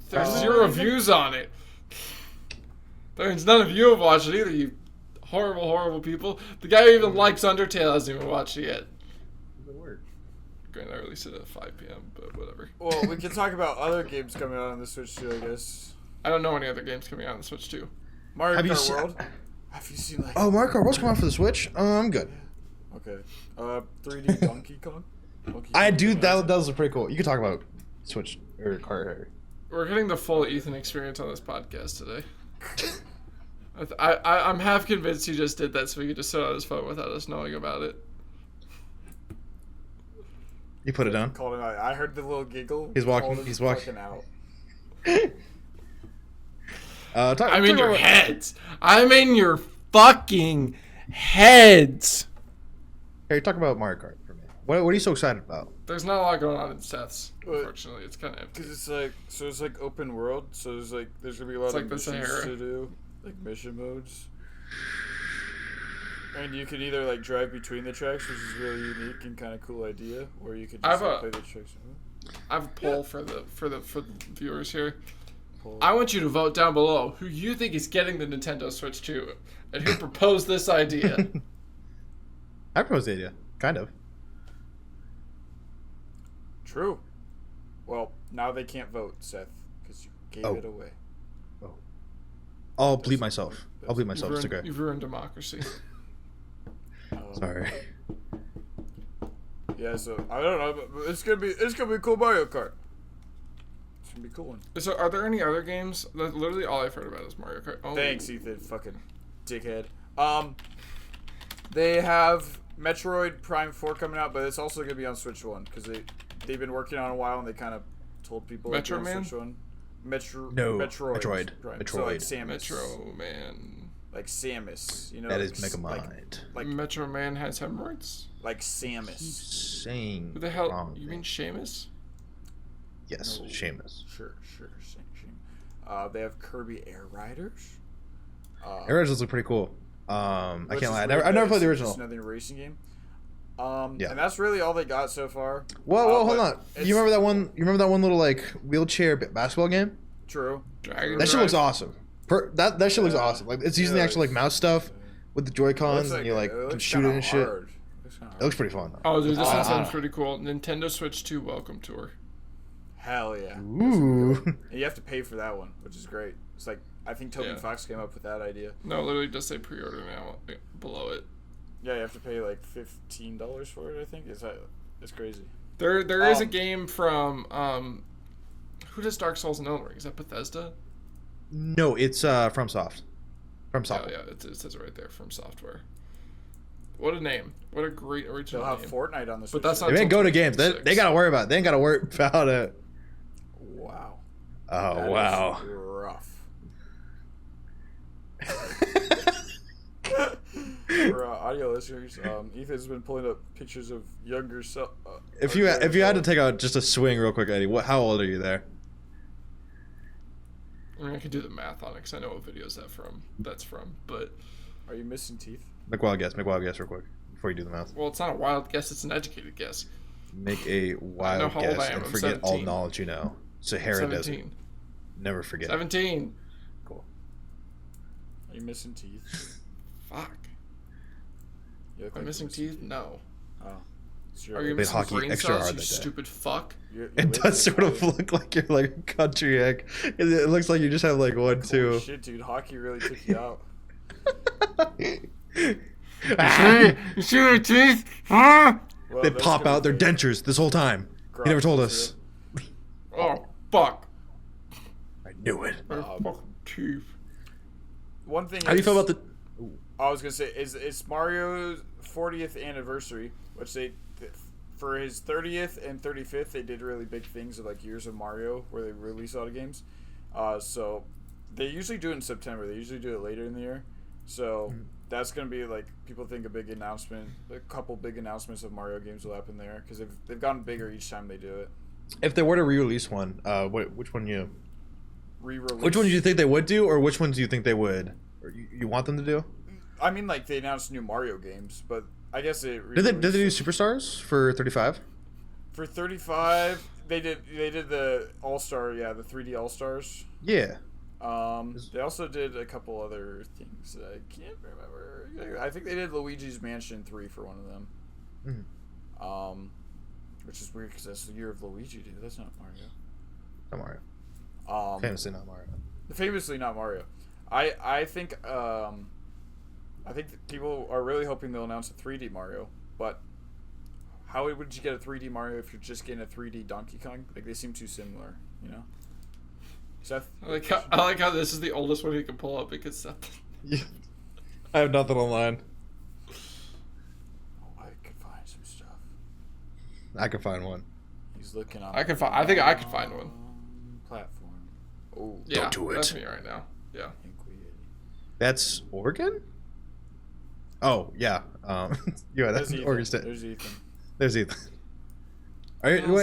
[SPEAKER 4] There's 0 views on it. That means none of you have watched it either, you horrible, horrible people. The guy who even likes Undertale hasn't even watched it yet. Granted, I released it at 5 p.m., but whatever.
[SPEAKER 1] Well, we can talk about other games coming out on the Switch too, I guess.
[SPEAKER 4] I don't know any other games coming out on the Switch too.
[SPEAKER 1] Mario
[SPEAKER 2] Have you
[SPEAKER 1] Kart World. Have you seen like?
[SPEAKER 2] Oh, Mario Kart World's coming out for the Switch. I'm good.
[SPEAKER 1] Okay. 3D Donkey Kong.
[SPEAKER 2] I do. That was pretty cool. You can talk about Switch or Kart.
[SPEAKER 4] We're getting the full Ethan experience on this podcast today. I'm half convinced he just did that so he could just sit on his phone without us knowing about it.
[SPEAKER 2] You put it down.
[SPEAKER 1] Called him out. I heard the little giggle.
[SPEAKER 2] He's walking.
[SPEAKER 1] Called him
[SPEAKER 2] He's walking.
[SPEAKER 1] fucking out.
[SPEAKER 4] I'm in your heads. I'm in your fucking heads.
[SPEAKER 2] Hey, talk about Mario Kart for me. What are you so excited about?
[SPEAKER 4] There's not a lot going on in Seth's. Unfortunately, it's kind of empty.
[SPEAKER 1] Because it's like open world, so there's gonna be a lot
[SPEAKER 4] It's
[SPEAKER 1] of
[SPEAKER 4] like the
[SPEAKER 1] missions
[SPEAKER 4] Sahara.
[SPEAKER 1] to do, like mission modes. And you can either like drive between the tracks, which is really unique and kind of cool idea, or you could just play the tracks.
[SPEAKER 4] I have a poll for the viewers here.
[SPEAKER 1] Poll.
[SPEAKER 4] I want you to vote down below who you think is getting the Nintendo Switch 2 and who proposed this idea.
[SPEAKER 2] I proposed the idea, kind of.
[SPEAKER 1] True. Well, now they can't vote, Seth, because you gave it away.
[SPEAKER 2] Oh. I'll bleep myself. I'll bleep myself. It's okay.
[SPEAKER 4] You've ruined democracy.
[SPEAKER 2] Sorry.
[SPEAKER 1] Yeah, so I don't know, but it's gonna be a cool Mario Kart. It's gonna be a cool one.
[SPEAKER 4] So, are there any other games? Literally, all I've heard about is Mario Kart. Oh.
[SPEAKER 1] Thanks, Ethan, fucking dickhead. They have Metroid Prime 4 coming out, but it's also gonna be on Switch 1 because they've been working on it a while and they kind of told people
[SPEAKER 4] Metro
[SPEAKER 1] on
[SPEAKER 4] Man?
[SPEAKER 1] Switch 1.
[SPEAKER 2] No,
[SPEAKER 1] Metroid.
[SPEAKER 2] Prime.
[SPEAKER 1] So like
[SPEAKER 2] Metroid.
[SPEAKER 1] Samus.
[SPEAKER 4] Metro Man.
[SPEAKER 1] Like Samus, you know.
[SPEAKER 2] That
[SPEAKER 1] like,
[SPEAKER 2] is Megamind.
[SPEAKER 1] Like
[SPEAKER 4] Metro Man has hemorrhoids?
[SPEAKER 1] like Samus.
[SPEAKER 2] Saying
[SPEAKER 4] Who the hell?
[SPEAKER 2] wrong
[SPEAKER 4] You mean
[SPEAKER 2] thing.
[SPEAKER 4] Seamus?
[SPEAKER 2] Yes,
[SPEAKER 1] No.
[SPEAKER 2] Seamus.
[SPEAKER 1] Sure. They have Kirby Air Riders.
[SPEAKER 2] Air Riders look pretty cool. I
[SPEAKER 1] which
[SPEAKER 2] can't
[SPEAKER 1] is
[SPEAKER 2] lie.
[SPEAKER 1] weird
[SPEAKER 2] I never
[SPEAKER 1] that
[SPEAKER 2] played the
[SPEAKER 1] it's
[SPEAKER 2] original.
[SPEAKER 1] just another racing game.
[SPEAKER 2] Yeah.
[SPEAKER 1] And that's really all they got so far.
[SPEAKER 2] Whoa, hold on.
[SPEAKER 1] it's-
[SPEAKER 2] You remember that one? You remember that one little like wheelchair basketball game?
[SPEAKER 1] True.
[SPEAKER 4] Dragon
[SPEAKER 2] That shit
[SPEAKER 4] Drive?
[SPEAKER 2] looks awesome. That shit looks
[SPEAKER 1] Yeah.
[SPEAKER 2] awesome. Like it's using the
[SPEAKER 1] Yeah,
[SPEAKER 2] actual like mouse stuff with the Joy Cons, and you like
[SPEAKER 1] it
[SPEAKER 2] can
[SPEAKER 1] looks
[SPEAKER 2] shoot it
[SPEAKER 1] kinda
[SPEAKER 2] and shit.
[SPEAKER 1] hard. Looks kinda
[SPEAKER 2] It looks pretty fun.
[SPEAKER 4] Oh, dude, this one
[SPEAKER 2] Ah.
[SPEAKER 4] sounds pretty cool. Nintendo Switch 2 Welcome Tour.
[SPEAKER 1] Hell yeah.
[SPEAKER 2] Ooh.
[SPEAKER 1] And you have to pay for that one, which is great. It's like I think Toby
[SPEAKER 4] Yeah.
[SPEAKER 1] Fox came up with that idea.
[SPEAKER 4] No, it literally does say pre-order now below it.
[SPEAKER 1] Yeah, you have to pay like $15 for it. I think it's crazy.
[SPEAKER 4] There is a game from who does Dark Souls and Elden Ring? Is that Bethesda?
[SPEAKER 2] No, it's FromSoft.
[SPEAKER 4] Oh
[SPEAKER 2] FromSoft.
[SPEAKER 4] yeah, it says it right there from Software. What a name! What a great original
[SPEAKER 1] They'll have
[SPEAKER 4] name.
[SPEAKER 1] Fortnite on the Switch.
[SPEAKER 4] that's
[SPEAKER 1] too.
[SPEAKER 4] not-
[SPEAKER 2] They ain't go to games. They
[SPEAKER 4] 26.
[SPEAKER 2] gotta worry about it. They ain't gotta worry about it.
[SPEAKER 1] Wow.
[SPEAKER 2] Oh
[SPEAKER 1] That is
[SPEAKER 2] wow.
[SPEAKER 1] rough. For audio listeners, Ethan's been pulling up pictures of younger self.
[SPEAKER 2] If you had to take out just a swing real quick, Eddie, how old are you there?
[SPEAKER 4] I mean, I could do the math on it because I know what videos that's from. But
[SPEAKER 1] Are you missing teeth?
[SPEAKER 2] Make a wild guess real quick before you do the math.
[SPEAKER 4] well, it's not a wild guess; it's an educated guess.
[SPEAKER 2] Make a wild
[SPEAKER 4] how old
[SPEAKER 2] guess
[SPEAKER 4] I am.
[SPEAKER 2] and
[SPEAKER 4] I'm
[SPEAKER 2] forget all
[SPEAKER 4] 17.
[SPEAKER 2] knowledge you know. Sahara Desert.
[SPEAKER 4] 17.
[SPEAKER 2] Never forget.
[SPEAKER 4] 17.
[SPEAKER 2] Cool.
[SPEAKER 1] Are you missing teeth?
[SPEAKER 4] Fuck.
[SPEAKER 1] You look
[SPEAKER 4] Am I
[SPEAKER 1] like
[SPEAKER 4] missing
[SPEAKER 1] you're
[SPEAKER 4] teeth? No.
[SPEAKER 1] Oh. So
[SPEAKER 4] Are you
[SPEAKER 2] Played
[SPEAKER 4] missing
[SPEAKER 2] hockey
[SPEAKER 4] brain
[SPEAKER 2] extra
[SPEAKER 4] cells,
[SPEAKER 2] hard
[SPEAKER 4] you
[SPEAKER 2] that day.
[SPEAKER 4] stupid fuck?
[SPEAKER 2] It does sort of look like you're like a country egg. It looks like you just have like one, two.
[SPEAKER 1] Shit, dude, hockey really took you out.
[SPEAKER 4] You see my teeth? Huh?
[SPEAKER 1] Well,
[SPEAKER 2] They
[SPEAKER 1] that's
[SPEAKER 2] pop
[SPEAKER 1] gonna
[SPEAKER 2] out their
[SPEAKER 1] be
[SPEAKER 2] dentures this whole time. You never told us.
[SPEAKER 4] Oh, fuck.
[SPEAKER 2] I knew it.
[SPEAKER 4] My fucking teeth.
[SPEAKER 1] One thing.
[SPEAKER 2] How do you feel about the?
[SPEAKER 1] I was gonna say is Mario's 40th anniversary, which they for his 30th and 35th, they did really big things of like Years of Mario, where they release a lot of games. So they usually do it in September. They usually do it later in the year. So that's gonna be like, people think a big announcement. A couple big announcements of Mario games will happen there because they've gotten bigger each time they do it.
[SPEAKER 2] If they were to re-release one, which one do you think they would do, or which ones do you think they would, or you want them to do?
[SPEAKER 1] I mean, like, they announced new Mario games, but I guess they
[SPEAKER 2] did they do Superstars for 35?
[SPEAKER 1] For 35, they did the All-Star, the 3D All-Stars.
[SPEAKER 2] Yeah.
[SPEAKER 1] They also did a couple other things that I can't remember. I think they did Luigi's Mansion 3 for one of them. Mm-hmm. Which is weird because that's the year of Luigi, dude. That's not Mario.
[SPEAKER 2] Not Mario. Famously not Mario.
[SPEAKER 1] Famously not Mario. I think people are really hoping they'll announce a 3D Mario, but how would you get a 3D Mario if you're just getting a 3D Donkey Kong? Like, they seem too similar, you know? Seth?
[SPEAKER 4] I like how this is the oldest one you can pull up because Seth.
[SPEAKER 2] Yeah. I have nothing online.
[SPEAKER 1] Oh, I could find some stuff.
[SPEAKER 2] I could find one.
[SPEAKER 1] He's looking on.
[SPEAKER 4] I think I could find one.
[SPEAKER 1] Platform. Oh,
[SPEAKER 4] yeah,
[SPEAKER 2] don't do it.
[SPEAKER 4] That's me right now. Yeah.
[SPEAKER 2] That's Oregon? Oh, yeah. Yeah, that's Oregon State. There's Ethan. Are you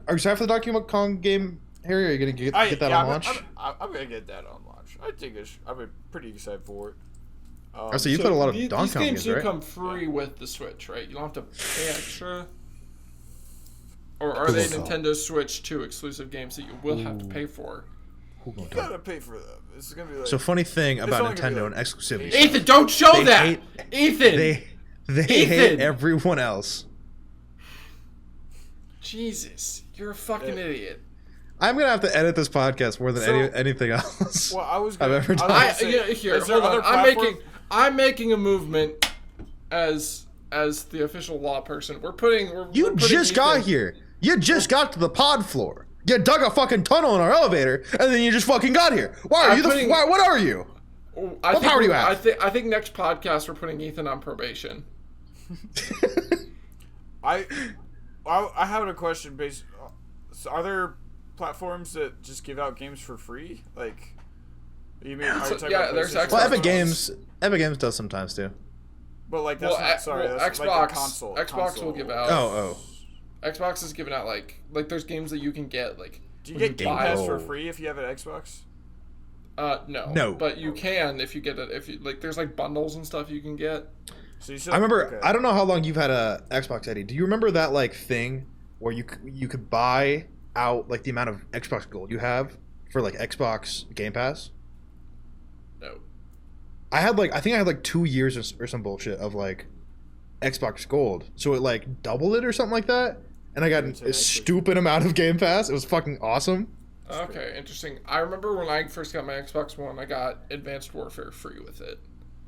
[SPEAKER 2] excited for the Donkey Kong game, Harry? Are you going to get that on launch?
[SPEAKER 1] I'm going to get that on launch. I think I'm pretty excited for it.
[SPEAKER 2] So you put a lot of Donkey Kong games, right?
[SPEAKER 4] These games do come free with the Switch, right? You don't have to pay extra. Or are they Nintendo Switch 2 exclusive games that you will have to pay for?
[SPEAKER 1] You gotta pay for them. This is gonna be like.
[SPEAKER 2] So funny thing about Nintendo and exclusivity.
[SPEAKER 4] Ethan, don't show that. Ethan.
[SPEAKER 2] They hate everyone else.
[SPEAKER 4] Jesus, you're a fucking idiot.
[SPEAKER 2] I'm gonna have to edit this podcast more than anything else.
[SPEAKER 1] Well, I've
[SPEAKER 2] ever done.
[SPEAKER 1] Hold on.
[SPEAKER 4] I'm making a movement as the official law person.
[SPEAKER 2] You just got here. You just got to the pod floor. You dug a fucking tunnel in our elevator, and then you just fucking got here. Why are you what are you? What power do you have?
[SPEAKER 4] I think next podcast we're putting Ethan on probation.
[SPEAKER 1] I have a question based. So are there platforms that just give out games for free? Like, you mean?
[SPEAKER 4] There's Xbox.
[SPEAKER 2] Well, Epic Games does sometimes too.
[SPEAKER 1] But like that's that's
[SPEAKER 4] Xbox.
[SPEAKER 1] Like a console.
[SPEAKER 4] Xbox will give out.
[SPEAKER 2] Oh.
[SPEAKER 4] Xbox is giving out like there's games that you can get like.
[SPEAKER 1] Do you get Game Pass for free if you have an Xbox?
[SPEAKER 4] No. But you can if you get it. If you like, there's like bundles and stuff you can get.
[SPEAKER 1] So you
[SPEAKER 2] I remember. Okay. I don't know how long you've had a Xbox, Eddie. Do you remember that like thing where you could buy out like the amount of Xbox Gold you have for like Xbox Game Pass?
[SPEAKER 4] No.
[SPEAKER 2] I think I had like 2 years or some bullshit of like Xbox Gold, so it like doubled it or something like that, and I got a stupid amount of Game Pass. It was fucking awesome.
[SPEAKER 4] Okay, interesting. I remember when I first got my Xbox One, I got Advanced Warfare free with it.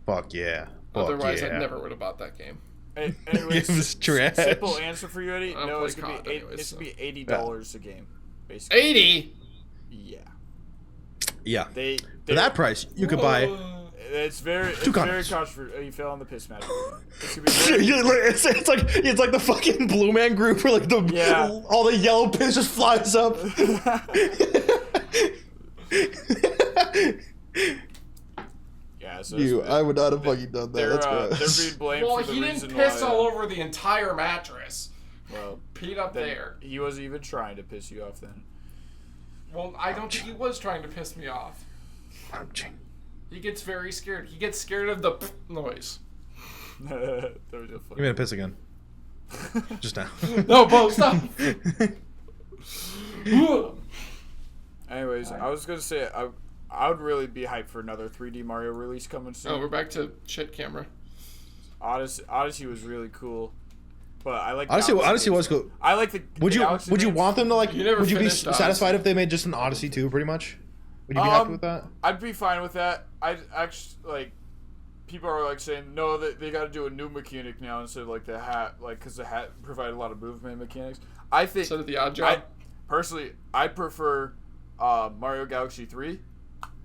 [SPEAKER 2] Fuck yeah.
[SPEAKER 4] Otherwise, I never would have bought that game.
[SPEAKER 1] Anyways,
[SPEAKER 2] it was trash.
[SPEAKER 1] Simple answer for you, Eddie. No, it's gonna be $80 a game, basically.
[SPEAKER 4] 80.
[SPEAKER 1] Yeah.
[SPEAKER 2] Yeah. For that price, you could buy.
[SPEAKER 1] It's very controversial. You fell on the piss magic.
[SPEAKER 2] It's like the fucking Blue Man Group where like all the yellow piss just flies up.
[SPEAKER 1] Yeah, so
[SPEAKER 2] I would not have fucking done that.
[SPEAKER 1] They're being blamed for the reason why.
[SPEAKER 4] Well, he didn't piss all over the entire mattress.
[SPEAKER 1] Well,
[SPEAKER 4] peed up there.
[SPEAKER 1] He wasn't even trying to piss you off then.
[SPEAKER 4] Well, I don't think he was trying to piss me off. He gets very scared. He gets scared of the noise.
[SPEAKER 2] You made a piss again. Just now.
[SPEAKER 4] No, Bo, stop.
[SPEAKER 1] Anyways, I was gonna say I would really be hyped for another 3D Mario release coming soon.
[SPEAKER 4] Oh, we're back to shit camera.
[SPEAKER 1] Odyssey was really cool, but I like
[SPEAKER 2] Odyssey was cool.
[SPEAKER 1] I like the.
[SPEAKER 2] Would you want them to like? Would you be satisfied if they made just an Odyssey 2, pretty much? Would you be happy with that?
[SPEAKER 1] I'd be fine with that. I'd actually like. People are like saying no, that they got to do a new mechanic now instead of like the hat, like because the hat provided a lot of movement mechanics. I think.
[SPEAKER 4] So did the odd job.
[SPEAKER 1] Personally, I prefer Mario Galaxy 3.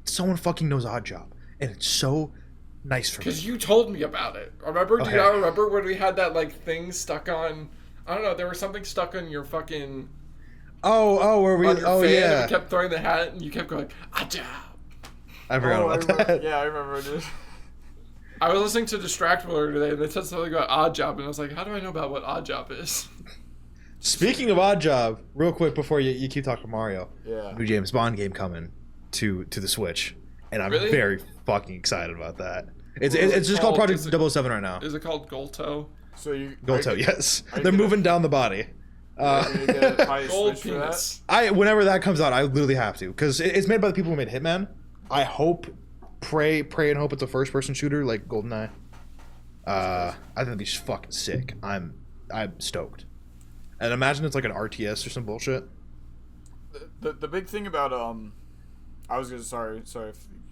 [SPEAKER 2] Someone fucking knows Odd Job, and it's so nice for me.
[SPEAKER 4] Because you told me about it. Remember? Do you not remember when we had that like thing stuck on I don't know. There was something stuck on your fucking.
[SPEAKER 2] Where we?
[SPEAKER 4] On your
[SPEAKER 2] Oh
[SPEAKER 4] fan,
[SPEAKER 2] yeah.
[SPEAKER 4] And you kept throwing the hat, and you kept going, "Aja."
[SPEAKER 2] I forgot about that.
[SPEAKER 1] Yeah, I remember this.
[SPEAKER 4] I was listening to Distractable today, and they said something about Odd Job, and I was like, "How do I know about what Odd Job is?"
[SPEAKER 2] Speaking of Odd Job, real quick before you keep talking Mario,
[SPEAKER 1] Yeah.
[SPEAKER 2] new James Bond game coming to the Switch, and I'm
[SPEAKER 4] Really?
[SPEAKER 2] very fucking excited about that. It's
[SPEAKER 4] Well,
[SPEAKER 2] it's just called
[SPEAKER 4] called-
[SPEAKER 2] Project
[SPEAKER 4] is it-
[SPEAKER 2] 007 right now.
[SPEAKER 4] Is it called Golto?
[SPEAKER 1] So you
[SPEAKER 2] Golto, yes.
[SPEAKER 1] are you
[SPEAKER 2] They're
[SPEAKER 1] gonna-
[SPEAKER 2] moving down the body.
[SPEAKER 1] Are you gonna buy a
[SPEAKER 4] Gold
[SPEAKER 1] Switch for that?
[SPEAKER 4] penis.
[SPEAKER 2] Whenever that comes out, I literally have to because it's made by the people who made Hitman. I hope, pray and hope it's a first-person shooter like GoldenEye. I think it'd be fucking sick. I'm stoked. And imagine it's like an RTS or some bullshit.
[SPEAKER 1] The big thing about I was gonna sorry if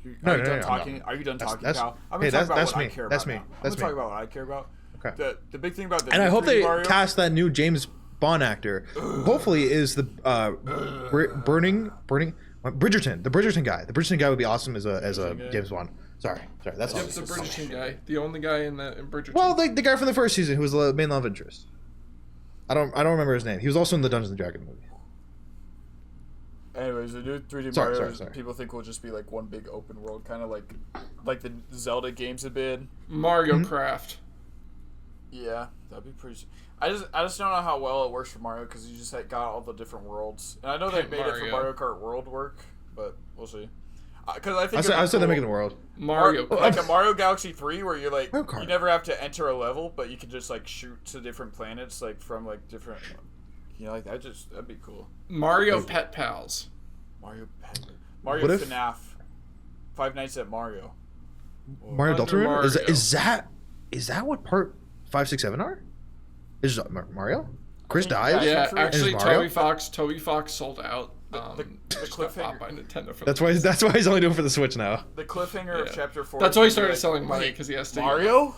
[SPEAKER 1] you,
[SPEAKER 2] No,
[SPEAKER 1] are you
[SPEAKER 2] no,
[SPEAKER 1] done
[SPEAKER 2] no,
[SPEAKER 1] talking?
[SPEAKER 2] no.
[SPEAKER 1] Are you done talking,
[SPEAKER 2] That's-
[SPEAKER 1] pal? I'm
[SPEAKER 2] hey,
[SPEAKER 1] gonna talk about
[SPEAKER 2] that's
[SPEAKER 1] what I
[SPEAKER 2] me.
[SPEAKER 1] care
[SPEAKER 2] That's
[SPEAKER 1] about.
[SPEAKER 2] me.
[SPEAKER 1] Now. I'm
[SPEAKER 2] That's
[SPEAKER 1] gonna talk
[SPEAKER 2] me.
[SPEAKER 1] about what I care about.
[SPEAKER 2] Okay.
[SPEAKER 1] The big thing about the
[SPEAKER 2] And I
[SPEAKER 1] new
[SPEAKER 2] hope
[SPEAKER 1] 3D
[SPEAKER 2] they
[SPEAKER 1] Mario,
[SPEAKER 2] cast that new James Bond actor. Hopefully, is the Bridgerton. The Bridgerton guy. The Bridgerton guy would be awesome as a
[SPEAKER 1] guy?
[SPEAKER 2] James Bond. Sorry. That's all.
[SPEAKER 4] Yep, the Bridgerton guy, the only guy in Bridgerton.
[SPEAKER 2] Well, the guy from the first season who was the main love interest. I don't remember his name. He was also in the Dungeons and Dragons movie.
[SPEAKER 1] Anyways, the new 3D
[SPEAKER 2] Sorry,
[SPEAKER 1] Mario
[SPEAKER 2] sorry.
[SPEAKER 1] people think will just be like one big open world, kind of like the Zelda games have been.
[SPEAKER 4] Mario
[SPEAKER 2] Mm-hmm.
[SPEAKER 4] Craft.
[SPEAKER 1] Yeah, that'd be pretty. I just don't know how well it works for Mario because you just got all the different worlds, and I know they
[SPEAKER 4] Paint
[SPEAKER 1] made it for
[SPEAKER 4] Mario.
[SPEAKER 1] Mario Kart World work, but we'll see. Because I think
[SPEAKER 2] I said they're making the world.
[SPEAKER 4] Mario
[SPEAKER 1] like
[SPEAKER 4] Kart.
[SPEAKER 1] a Mario Galaxy 3 where you're like
[SPEAKER 2] Mario Kart.
[SPEAKER 1] you never have to enter a level, but you can just like shoot to different planets like from like different. Like that'd be cool.
[SPEAKER 4] Mario Pet Pals.
[SPEAKER 1] Mario
[SPEAKER 2] What if-
[SPEAKER 1] FNAF, Five Nights at Mario.
[SPEAKER 2] Mario
[SPEAKER 4] Wonder
[SPEAKER 2] Deltarune?
[SPEAKER 4] Mario.
[SPEAKER 2] Is that what part 5, 6, 7 are? Is it Mario? Chris dies?
[SPEAKER 4] Yeah,
[SPEAKER 1] Three.
[SPEAKER 4] actually,
[SPEAKER 2] Is Mario?
[SPEAKER 4] Toby Fox sold out.
[SPEAKER 1] The
[SPEAKER 4] Got
[SPEAKER 1] cliffhanger.
[SPEAKER 4] bought by Nintendo for
[SPEAKER 2] That's why he's only doing it for the Switch now.
[SPEAKER 1] The cliffhanger of
[SPEAKER 4] Yeah.
[SPEAKER 1] Chapter 4.
[SPEAKER 4] That's why he
[SPEAKER 1] is gonna
[SPEAKER 4] started
[SPEAKER 1] be
[SPEAKER 4] selling money
[SPEAKER 1] "Wait,
[SPEAKER 4] because he has to.
[SPEAKER 1] Mario?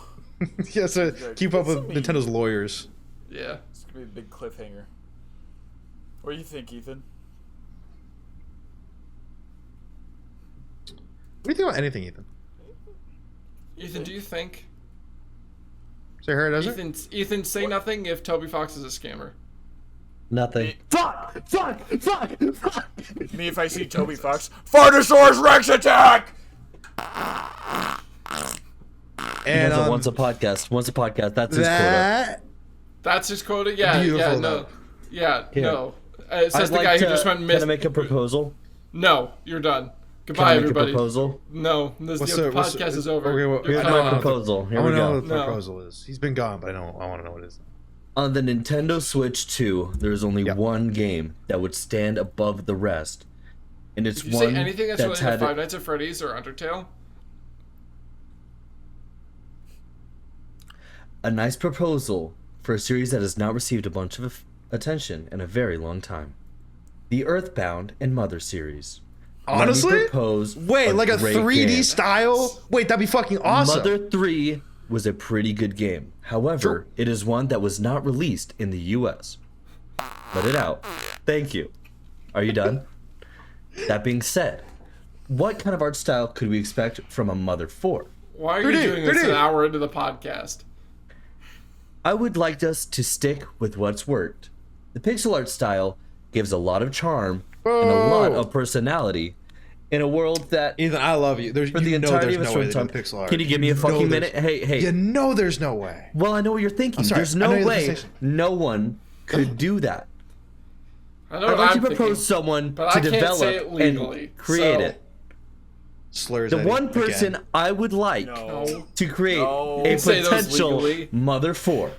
[SPEAKER 2] Yeah, so keep up with
[SPEAKER 1] It's
[SPEAKER 2] Nintendo's lawyers.
[SPEAKER 4] Yeah.
[SPEAKER 1] It's gonna be a big cliffhanger. What do you think, Ethan?
[SPEAKER 2] What do you think about anything, Ethan?
[SPEAKER 4] Ethan, do you think?
[SPEAKER 2] Say Harry does it?
[SPEAKER 4] Ethan, say nothing if Toby Fox is a scammer.
[SPEAKER 5] Nothing.
[SPEAKER 1] Me-
[SPEAKER 5] Fuck!
[SPEAKER 1] Me if I see Toby Fox. Fartosaurus Rex attack!
[SPEAKER 2] And
[SPEAKER 5] That's once a podcast. That's his quota.
[SPEAKER 2] that
[SPEAKER 4] That's his quota. Yeah,
[SPEAKER 2] Beautiful,
[SPEAKER 4] yeah,
[SPEAKER 2] though.
[SPEAKER 4] no, yeah,
[SPEAKER 5] Here.
[SPEAKER 4] no. It says
[SPEAKER 5] I'd
[SPEAKER 4] the
[SPEAKER 5] like
[SPEAKER 4] guy
[SPEAKER 5] to,
[SPEAKER 4] who just went
[SPEAKER 5] can
[SPEAKER 4] missed.
[SPEAKER 5] I make a proposal?
[SPEAKER 4] No, you're done.
[SPEAKER 5] Can
[SPEAKER 4] Goodbye,
[SPEAKER 5] I make
[SPEAKER 4] everybody.
[SPEAKER 5] a proposal?
[SPEAKER 4] No, this
[SPEAKER 2] What's
[SPEAKER 4] the
[SPEAKER 2] the- what's
[SPEAKER 4] podcast
[SPEAKER 2] the-
[SPEAKER 4] is over.
[SPEAKER 2] okay, well,
[SPEAKER 4] You're
[SPEAKER 2] yeah,
[SPEAKER 4] cut
[SPEAKER 2] no,
[SPEAKER 5] My
[SPEAKER 4] off.
[SPEAKER 5] proposal. Here
[SPEAKER 2] I
[SPEAKER 5] we
[SPEAKER 2] want to know
[SPEAKER 5] go.
[SPEAKER 2] what the
[SPEAKER 4] No.
[SPEAKER 2] proposal is. He's been gone, but I want to know what it is.
[SPEAKER 5] On the Nintendo Switch 2, there's only
[SPEAKER 2] Yep.
[SPEAKER 5] one game that would stand above the rest. And it's
[SPEAKER 4] If you
[SPEAKER 5] one
[SPEAKER 4] say anything that's related to
[SPEAKER 5] had
[SPEAKER 4] Five Nights at Freddy's or Undertale,
[SPEAKER 5] a nice proposal for a series that has not received a bunch of attention in a very long time. The Earthbound and Mother series. Let me
[SPEAKER 2] Honestly?
[SPEAKER 5] propose
[SPEAKER 2] Wait, like a
[SPEAKER 5] great
[SPEAKER 2] 3D
[SPEAKER 5] game.
[SPEAKER 2] style? Wait, that'd be fucking awesome.
[SPEAKER 5] Mother 3 was a pretty good game. However,
[SPEAKER 2] Sure.
[SPEAKER 5] it is one that was not released in the US. Let it out. Thank you. Are you done? That being said, what kind of art style could we expect from a Mother 4?
[SPEAKER 4] why are you
[SPEAKER 2] 3D,
[SPEAKER 4] doing this
[SPEAKER 2] 3D.
[SPEAKER 4] an hour into the podcast?
[SPEAKER 5] I would like us to stick with what's worked. The pixel art style gives a lot of charm and a lot
[SPEAKER 2] Oh.
[SPEAKER 5] of personality in a world that
[SPEAKER 2] Ethan, I love you. There's
[SPEAKER 5] for the
[SPEAKER 2] you know
[SPEAKER 5] entirety
[SPEAKER 2] there's
[SPEAKER 5] of
[SPEAKER 2] no way
[SPEAKER 5] its
[SPEAKER 2] they
[SPEAKER 5] time.
[SPEAKER 2] do pixel art.
[SPEAKER 5] Can you give me a
[SPEAKER 2] know
[SPEAKER 5] fucking
[SPEAKER 2] there's-
[SPEAKER 5] minute? Hey.
[SPEAKER 2] You know there's no way.
[SPEAKER 5] Well, I know what you're thinking.
[SPEAKER 2] sorry,
[SPEAKER 5] There's
[SPEAKER 2] I
[SPEAKER 5] no
[SPEAKER 2] know you're
[SPEAKER 5] way
[SPEAKER 2] listening.
[SPEAKER 5] no one could do that.
[SPEAKER 4] I know
[SPEAKER 5] I'd
[SPEAKER 4] what
[SPEAKER 5] like
[SPEAKER 4] I'm
[SPEAKER 5] to propose
[SPEAKER 4] thinking,
[SPEAKER 5] someone
[SPEAKER 4] but
[SPEAKER 5] to
[SPEAKER 4] I can't
[SPEAKER 5] develop
[SPEAKER 4] say it legally,
[SPEAKER 5] and create
[SPEAKER 4] so-
[SPEAKER 5] it.
[SPEAKER 2] Slurs.
[SPEAKER 5] The
[SPEAKER 2] Eddie,
[SPEAKER 5] one person
[SPEAKER 2] again.
[SPEAKER 5] I would like
[SPEAKER 1] No,
[SPEAKER 5] to create
[SPEAKER 1] No.
[SPEAKER 5] a
[SPEAKER 1] You
[SPEAKER 4] say those
[SPEAKER 5] potential
[SPEAKER 4] legally.
[SPEAKER 5] Mother 4.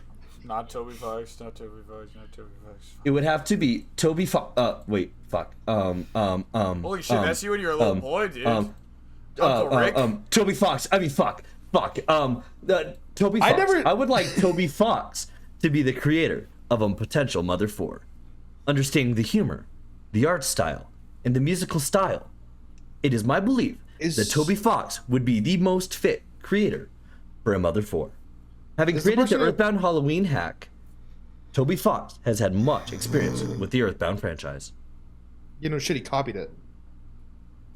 [SPEAKER 1] not Toby Fox, not Toby Fox, not Toby Fox.
[SPEAKER 5] It would have to be Toby Fox. Wait, fuck.
[SPEAKER 1] Holy shit, that's you when you were a little boy, dude. Uncle Rick.
[SPEAKER 5] Toby Fox. I mean, fuck. Toby Fox.
[SPEAKER 2] never-
[SPEAKER 5] I would like Toby Fox to be the creator of a potential Mother 4. Understanding the humor, the art style, and the musical style. It is my belief that Toby Fox would be the most fit creator for a Mother 4. Having
[SPEAKER 2] Is the
[SPEAKER 5] created the
[SPEAKER 2] person who-
[SPEAKER 5] Earthbound Halloween hack, Toby Fox has had much experience with the Earthbound franchise.
[SPEAKER 2] You know, shit, he copied it.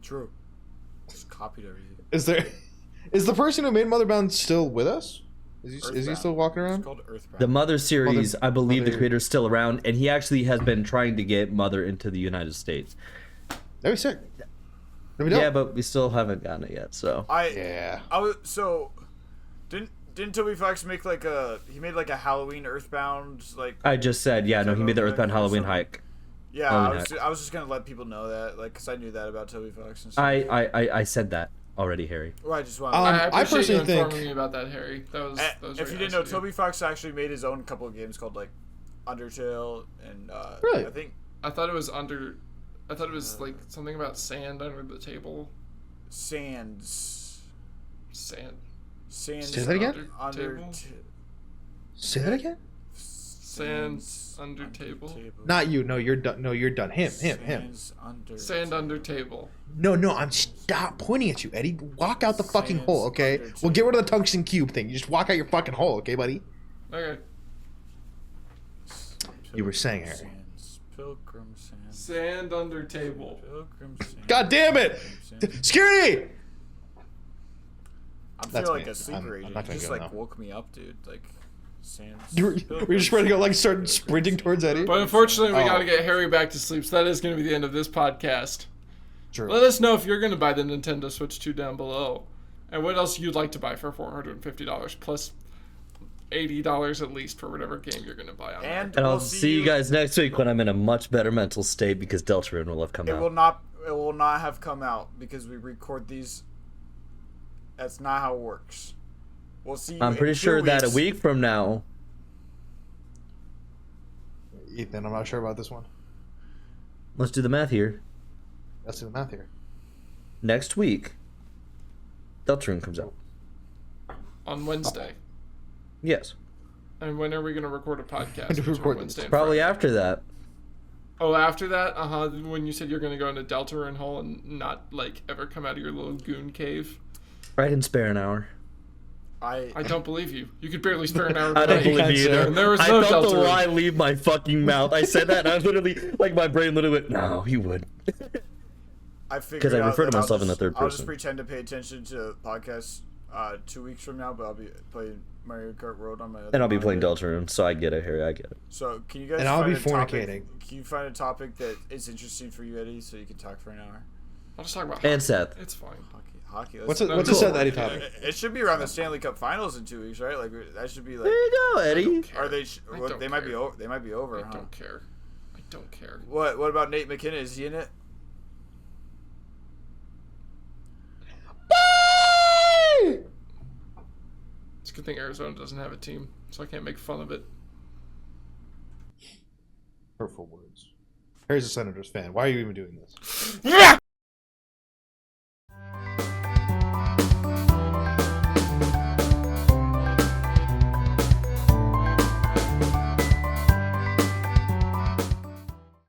[SPEAKER 1] True. Just copied everything.
[SPEAKER 2] Is the person who made Motherbound still with us? Is he still walking
[SPEAKER 1] It's
[SPEAKER 2] around?
[SPEAKER 1] called Earthbound.
[SPEAKER 5] The Mother series, I believe the
[SPEAKER 2] Mother-
[SPEAKER 5] creator's still around, and he actually has been trying to get Mother into the United States.
[SPEAKER 2] That'd be sick. That'd be dope.
[SPEAKER 5] Yeah, but we still haven't gotten it yet. So
[SPEAKER 2] Yeah.
[SPEAKER 1] I was so. Didn't Toby Fox make like a Halloween Earthbound like?
[SPEAKER 5] I just said, yeah, no, he made the
[SPEAKER 1] Something
[SPEAKER 5] Earthbound
[SPEAKER 1] like
[SPEAKER 5] Halloween
[SPEAKER 1] something.
[SPEAKER 5] hike.
[SPEAKER 1] Yeah,
[SPEAKER 5] Halloween
[SPEAKER 1] I was just gonna let people know that, like, cause I knew that about Toby Fox and stuff.
[SPEAKER 5] I said that already, Harry.
[SPEAKER 1] Well, I just want.
[SPEAKER 4] I
[SPEAKER 2] I
[SPEAKER 4] appreciate
[SPEAKER 2] personally
[SPEAKER 4] you
[SPEAKER 2] think-
[SPEAKER 4] informing me about that, Harry. That was
[SPEAKER 1] if
[SPEAKER 4] very
[SPEAKER 1] you didn't
[SPEAKER 4] nice
[SPEAKER 1] know,
[SPEAKER 4] of you.
[SPEAKER 1] Toby Fox actually made his own couple of games called like Undertale and
[SPEAKER 2] Really?
[SPEAKER 1] I think
[SPEAKER 4] I thought it was like something about sand under the table.
[SPEAKER 1] Sands.
[SPEAKER 4] Sand.
[SPEAKER 1] Sands.
[SPEAKER 2] Say that again?
[SPEAKER 4] Table?
[SPEAKER 2] Say that again.
[SPEAKER 4] Sands under table.
[SPEAKER 2] Not you. No, you're done. No, you're done. Him.
[SPEAKER 1] Sands under.
[SPEAKER 4] Sand under table.
[SPEAKER 2] No, I'm stop pointing at you, Eddie. Walk out the fucking
[SPEAKER 1] Sands
[SPEAKER 2] hole, okay?
[SPEAKER 1] under
[SPEAKER 2] We'll get rid of the tungsten cube thing. You just walk out your fucking hole, okay, buddy?
[SPEAKER 4] Okay.
[SPEAKER 2] You were saying, Harry.
[SPEAKER 1] Sands. Pilgrim Sands.
[SPEAKER 4] Sand under table.
[SPEAKER 1] Pilgrim Sands.
[SPEAKER 2] God damn it! Security!
[SPEAKER 1] I
[SPEAKER 2] That's
[SPEAKER 1] feel like
[SPEAKER 2] me.
[SPEAKER 1] a sleeper
[SPEAKER 2] I'm
[SPEAKER 1] agent.
[SPEAKER 2] not
[SPEAKER 1] You
[SPEAKER 2] gonna
[SPEAKER 1] just
[SPEAKER 2] go
[SPEAKER 1] like
[SPEAKER 2] now.
[SPEAKER 1] woke me up, dude. Like Sands.
[SPEAKER 2] Were you just ready to go, like, start sprinting towards Eddie?
[SPEAKER 4] But unfortunately, we
[SPEAKER 2] Oh.
[SPEAKER 4] gotta get Harry back to sleep, so that is gonna be the end of this podcast.
[SPEAKER 2] True.
[SPEAKER 4] Let us know if you're gonna buy the Nintendo Switch 2 down below, and what else you'd like to buy for $450 plus $80 at least for whatever game you're gonna buy on there.
[SPEAKER 1] And
[SPEAKER 5] And I'll
[SPEAKER 1] we'll
[SPEAKER 5] see you guys next week when I'm in a much better mental state because Deltarune will have come
[SPEAKER 1] It
[SPEAKER 5] out.
[SPEAKER 1] will not. It will not have come out because we record these. That's not how it works. We'll see. You
[SPEAKER 5] I'm
[SPEAKER 1] in
[SPEAKER 5] pretty
[SPEAKER 1] 2
[SPEAKER 5] sure that a
[SPEAKER 1] weeks.
[SPEAKER 5] week from now,
[SPEAKER 2] Ethan, I'm not sure about this one.
[SPEAKER 5] let's do the math here.
[SPEAKER 2] Let's do the math here.
[SPEAKER 5] Next week, Deltarune comes out.
[SPEAKER 4] On Wednesday.
[SPEAKER 5] Yes.
[SPEAKER 4] And when are we gonna record a podcast?
[SPEAKER 2] When do we
[SPEAKER 4] between
[SPEAKER 2] record
[SPEAKER 4] Wednesday
[SPEAKER 2] this?
[SPEAKER 4] and
[SPEAKER 5] Probably
[SPEAKER 4] Friday?
[SPEAKER 5] after that.
[SPEAKER 4] Oh, after that? When you said you're gonna go into Deltarune Hole and not like ever come out of your little goon cave.
[SPEAKER 5] I can spare an hour.
[SPEAKER 4] I don't believe you. You could barely spare an hour.
[SPEAKER 5] I don't
[SPEAKER 4] tonight.
[SPEAKER 5] believe you either.
[SPEAKER 4] And there was
[SPEAKER 5] I
[SPEAKER 4] no
[SPEAKER 5] felt the
[SPEAKER 4] Deltarune.
[SPEAKER 5] lie leave my fucking mouth. I said that and I literally, like my brain literally went, no, he would.
[SPEAKER 1] I figured
[SPEAKER 5] 'Cause I
[SPEAKER 1] out
[SPEAKER 5] refer to
[SPEAKER 1] that I'll
[SPEAKER 5] myself in the
[SPEAKER 1] just-
[SPEAKER 5] third
[SPEAKER 1] I'll just
[SPEAKER 5] person.
[SPEAKER 1] pretend to pay attention to podcasts 2 weeks from now, but I'll be playing Mario Kart World on my other
[SPEAKER 5] And I'll be playing
[SPEAKER 1] monitor.
[SPEAKER 5] Deltarune, so I get it, Harry, I get it.
[SPEAKER 1] So can you guys
[SPEAKER 2] And I'll
[SPEAKER 1] find
[SPEAKER 2] be
[SPEAKER 1] a topic,
[SPEAKER 2] fornicating.
[SPEAKER 1] can you find a topic that is interesting for you, Eddie, so you can talk for an hour?
[SPEAKER 4] I'll just talk about
[SPEAKER 5] And Seth.
[SPEAKER 4] It's fine.
[SPEAKER 1] Hockey.
[SPEAKER 2] What's
[SPEAKER 1] let's-
[SPEAKER 2] a, what's
[SPEAKER 4] cool.
[SPEAKER 2] a Seth Eddie topic?
[SPEAKER 1] It should be around the Stanley Cup Finals in 2 weeks, right? Like that should be like.
[SPEAKER 5] There you go, Eddie.
[SPEAKER 1] Are they?
[SPEAKER 4] I
[SPEAKER 1] Well,
[SPEAKER 4] don't
[SPEAKER 1] they might be.
[SPEAKER 4] care.
[SPEAKER 1] They might be over.
[SPEAKER 4] I
[SPEAKER 1] Huh?
[SPEAKER 4] don't care. I don't care.
[SPEAKER 1] What? What about Nate McKinnon? Is he in it?
[SPEAKER 4] It's a good thing Arizona doesn't have a team, so I can't make fun of it.
[SPEAKER 2] Hurtful words. Harry's a Senators fan. Why are you even doing this?